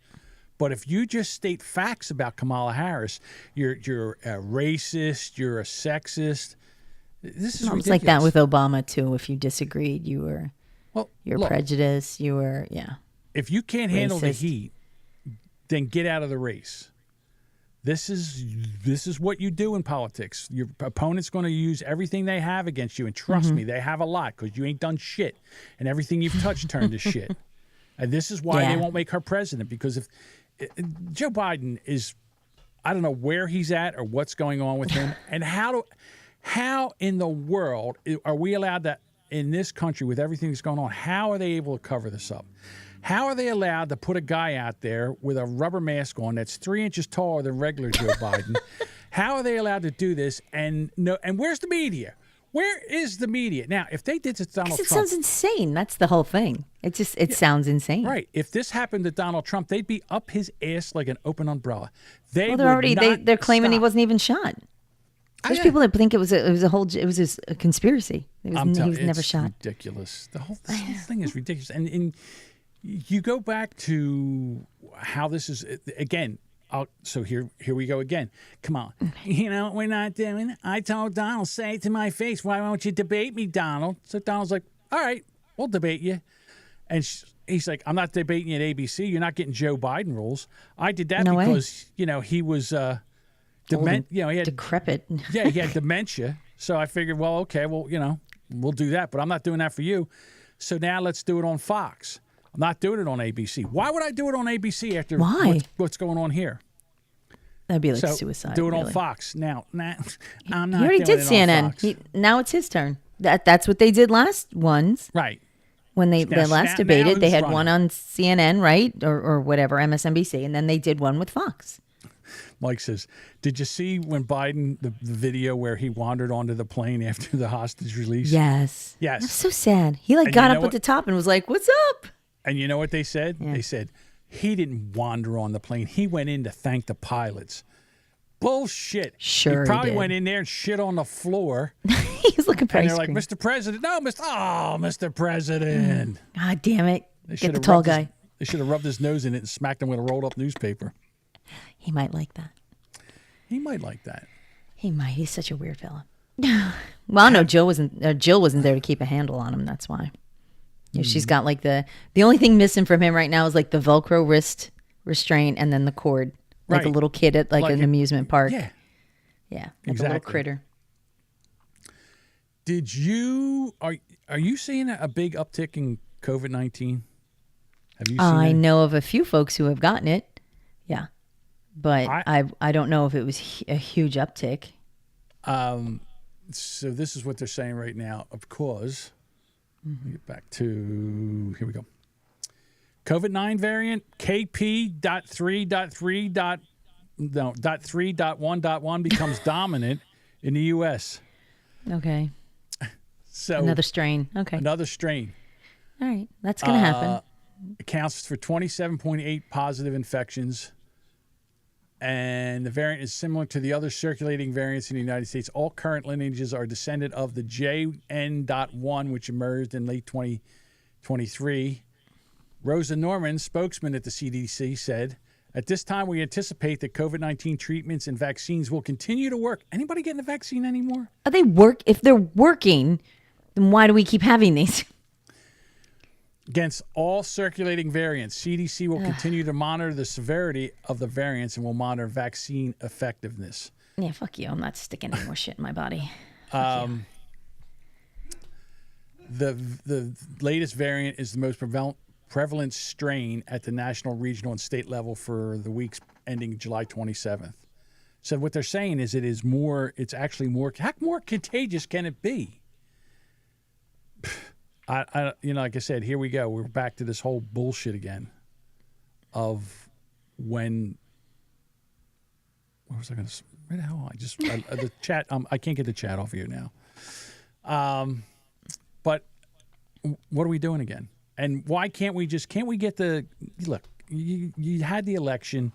But if you just state facts about Kamala Harris, you're a racist. You're a sexist. This is ridiculous. It's like that with Obama too. If you disagreed, you were. You're prejudiced. You were, If you can't handle the heat, then get out of the race. This is what you do in politics. Your opponent's going to use everything they have against you, and trust me, they have a lot because you ain't done shit, and everything you've touched turned to shit. And this is why they won't make her president, because if Joe Biden is, I don't know where he's at or what's going on with him, and how in the world are we allowed to? In this country, with everything that's going on, how are they able to cover this up? How are they allowed to put a guy out there with a rubber mask on that's 3 inches taller than regular Joe Biden? How are they allowed to do this? And where's the media? Where is the media? Now, if they did to Donald Trump... It sounds insane. That's the whole thing. It sounds insane. Right. If this happened to Donald Trump, they'd be up his ass like an open umbrella. They're claiming he wasn't even shot. There's people that think it was a conspiracy. He was never shot. Ridiculous. The whole thing is ridiculous. And you go back to how this is again. So here we go again. Come on. We're not doing it. I told Donald, say it to my face. Why won't you debate me, Donald? So Donald's like, all right, we'll debate you. And he's like, I'm not debating you at ABC. You're not getting Joe Biden rules. I did that because he was. He had decrepit. Yeah, he had dementia. So I figured, well, okay, we'll do that, but I'm not doing that for you. So now let's do it on Fox. I'm not doing it on ABC. Why would I do it on ABC after Why? what's going on here? That'd be like So suicide. do it on really. Fox. Now, I'm not He already doing did it on CNN. Fox. Now it's his turn. That's what they did last ones. Right. When they Now, last now debated, they who's had running? one on CNN, right? Or whatever, MSNBC. And then they did one with Fox. Mike says, did you see when Biden, the video where he wandered onto the plane after the hostage release? Yes. Yes. That's so sad. He like And got you up know at what? the top and was like, "What's up?" And you know what they said? Yeah. They said he didn't wander on the plane. He went in to thank the pilots. Bullshit. Sure He he probably did. went in there and shit on the floor. He was looking for And ice they're like, cream. Mr. President. No, Mr. President. God damn it. They Get should the have tall rubbed his- guy. They should have rubbed his nose in it and smacked him with a rolled up newspaper. He might like that. He might like that. He might. He's such a weird fella. Well, no, Jill wasn't there to keep a handle on him. That's why. Yeah, she's got like the only thing missing from him right now is like the Velcro wrist restraint and then the cord, like a Right. little kid at like an amusement park. Yeah. Yeah, like a Exactly. little critter. Did you are you seeing a big uptick in COVID-19? Have you seen I it? know of a few folks who have gotten it. Yeah, but I don't know if it was a huge uptick. So this is what they're saying right now. Of course, let me get back to here we go. COVID-9 variant KP.3.3.1.1 becomes dominant in the U.S. Okay, So another strain. Okay, another strain all right, that's gonna happen. accounts for 27.8 positive infections. And the variant is similar to the other circulating variants in the United States. All current lineages are descendant of the JN.1, which emerged in late 2023. Rosa Norman, spokesman at the CDC, said, "At this time, we anticipate that COVID-19 treatments and vaccines will continue to work." Anybody getting the vaccine anymore? Are they work? If they're working, then why do we keep having these? Against all circulating variants, CDC will continue to monitor the severity of the variants and will monitor vaccine effectiveness. Yeah, fuck you. I'm not sticking any more shit in my body. The latest variant is the most prevalent strain at the national, regional, and state level for the weeks ending July 27th. So what they're saying is it's actually more, how more contagious can it be? Like I said, here we go. We're back to this whole bullshit again of when, what was I going to, where the hell? The chat, I can't get the chat off here now. But what are we doing again? And why can't we get look, you had the election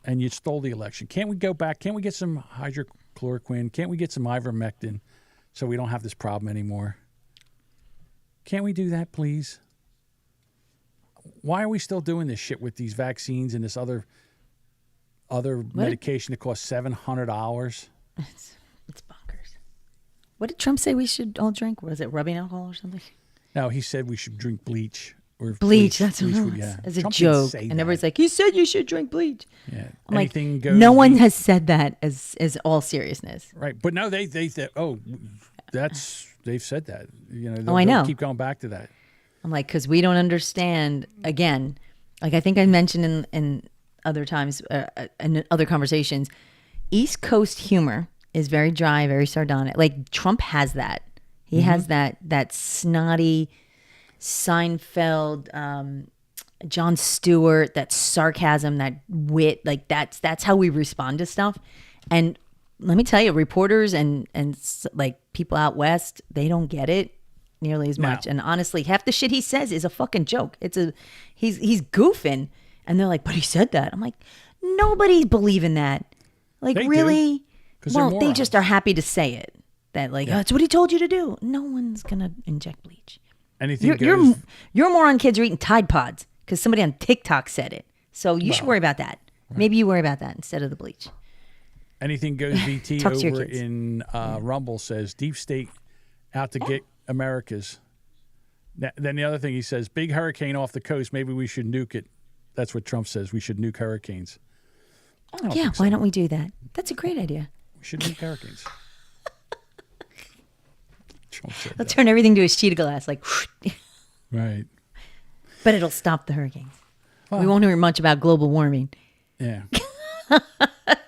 and you stole the election. Can't we go back? Can't we get some hydrochloroquine? Can't we get some ivermectin so we don't have this problem anymore? Can't we do that, please? Why are we still doing this shit with these vaccines and this other medication that costs $700? It's bonkers. What did Trump say we should all drink? Was it rubbing alcohol or something? No, he said we should drink bleach. Or Bleach, that's what bleach it would- was. yeah. As a Trump didn't joke. say And that. everybody's like, he said you should drink bleach. Yeah. I'm like, Anything goes. no one bleach. has said that as all seriousness. Right, but no, they said, they've said that. I know. They'll keep going back to that. I'm like, because we don't understand, again, like I think I mentioned in other times, in other conversations, East Coast humor is very dry, very sardonic. Like Trump has that. He has that snotty Seinfeld, Jon Stewart, that sarcasm, that wit. Like that's how we respond to stuff. And let me tell you, reporters and like people out west, they don't get it nearly as much. And honestly, half the shit he says is a fucking joke. He's goofing, and they're like, "But he said that." I'm like, nobody's believing that. Like, They do, really? 'cause they're Well, they just morons. are happy to say it. That like, that's what he told you to do. No one's gonna inject bleach. Anything Your goes. moron kids are eating Tide Pods because somebody on TikTok said it. So you should worry about that. Maybe you worry about that instead of the bleach. Anything goes VT Talk to your over kids. in Rumble says deep state out to get America's. Then the other thing he says, big hurricane off the coast. Maybe we should nuke it. That's what Trump says. We should nuke hurricanes. Yeah, why don't we do that? That's a great idea. We should nuke hurricanes. Trump said They'll that. turn everything to a sheet of glass. Like, Right. But it'll stop the hurricanes. Well, We won't hear much about global warming. Yeah.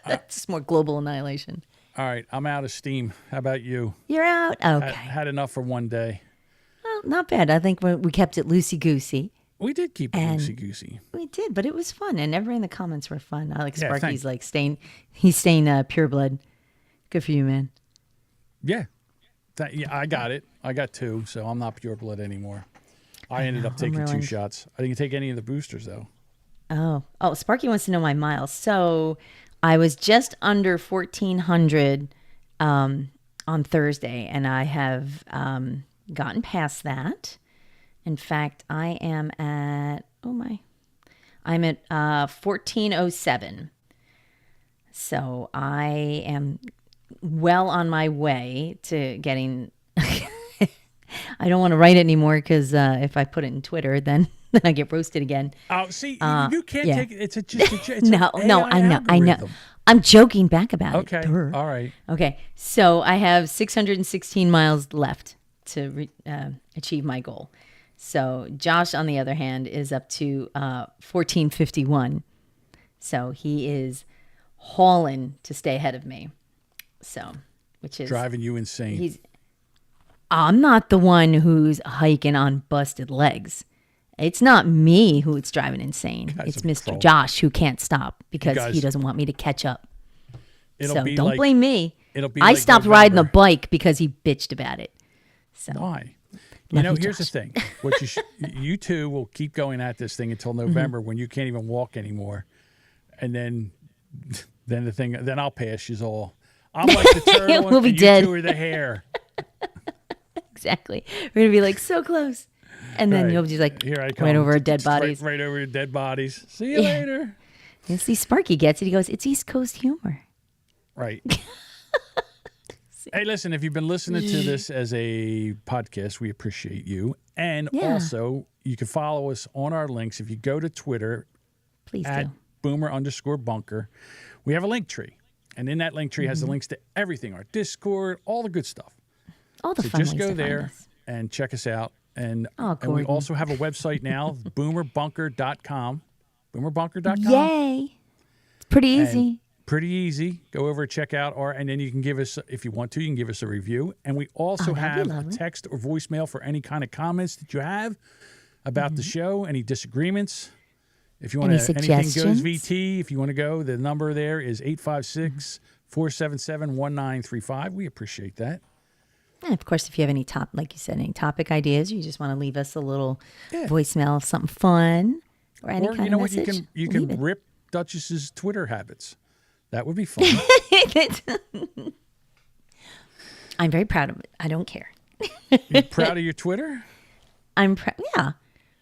It's just more global annihilation. All right. I'm out of steam. How about you? You're out? Okay. Had enough for one day. Well, not bad. I think we kept it loosey-goosey. We did keep it And- loosey-goosey. We did, but it was fun. And everybody in the comments were fun. I like Yeah, Sparky's thanks. like he's staying pure blood. Good for you, man. Yeah. Yeah, I got it. I got 2, so I'm not pure blood anymore. I ended up taking 2 ruined. shots. I didn't take any of the boosters, though. Oh, Sparky wants to know my miles. So I was just under 1,400 on Thursday, and I have gotten past that. In fact, I am at, I'm at 1,407. So I am well on my way to getting, I don't want to write it anymore because if I put it in Twitter, then I get roasted again. Oh, see, you can't yeah. take it. It's it's No, an no, AI I know. algorithm. I'm joking back about Okay, it. Durr. all right. Okay, so I have 616 miles left to achieve my goal. So Josh, on the other hand, is up to 1451. So he is hauling to stay ahead of me. So, which is Driving you insane. I'm not the one who's hiking on busted legs. It's not me who's driving insane. Guy's It's a Mr. pro. Josh who can't stop because guys- he doesn't want me to catch up. It'll So be don't like- blame me. it'll be I like stopped riding the November. bike because he bitched about it. So Why? Love You know, you, here's the Josh. thing. What you two will keep going at this thing until Mm-hmm. November when you can't even walk anymore, and then then I'll pass you all. I'm like the turtle, We'll be and dead. you two are the hare. exactly, we're gonna be like so close, and then Right. you'll be like Here I come. right over our dead bodies. Right over your dead bodies. See you later. You see, Sparky gets it. He goes, "It's East Coast humor." Right. Hey, listen, if you've been listening to this as a podcast, we appreciate you. And Yeah. also, you can follow us on our links. If you go to Twitter Please at do. boomer_bunker, we have a link tree. And in that link tree has the links to everything, our Discord, all the good stuff. All the So fun just ways go to find there us. and check us out. And, Oh, and we Gordon. also have a website now, boomerbunker.com. Boomerbunker.com. Yay! It's pretty And easy. pretty easy. Go over, check out and then you can give us, if you want to, you can give us a review. And we also Oh, that'd be have a lovely. text or voicemail for any kind of comments that you have about Mm-hmm. the show, any disagreements. If you want Any to, anything goes suggestions? VT. If you want to go, the number there is 856-477-1935. We appreciate that. And of course, if you have any like you said, any topic ideas, you just want to leave us a little voicemail of something fun or any Or kind you know of what, message. you can leave it. rip Duchess's Twitter habits. That would be fun. I'm very proud of it. I don't care. You proud of your Twitter? I'm yeah.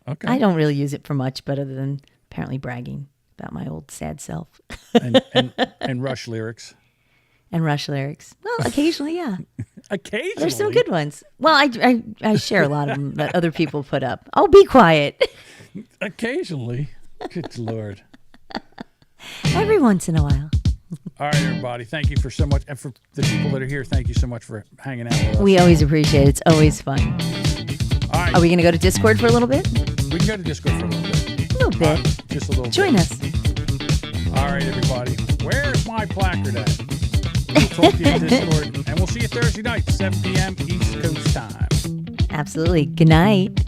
Okay. I don't really use it for much, but other than apparently bragging about my old sad self and Rush lyrics. and Rush lyrics. Well, occasionally, yeah. Occasionally. There's some good ones. Well, I share a lot of them that other people put up. Oh, be quiet. Occasionally. Good Lord. Every once in a while. All right, everybody. Thank you for so much. And for the people that are here, thank you so much for hanging out with us. We always appreciate it. It's always fun. All right. Are we going to go to Discord for a little bit? We can go to Discord for a little bit. A little bit. Just a little Join bit. us. All right, everybody. Where's my placard at? We'll talk to you in Discord. And we'll see you Thursday night, 7 p.m. East Coast time. Absolutely. Good night.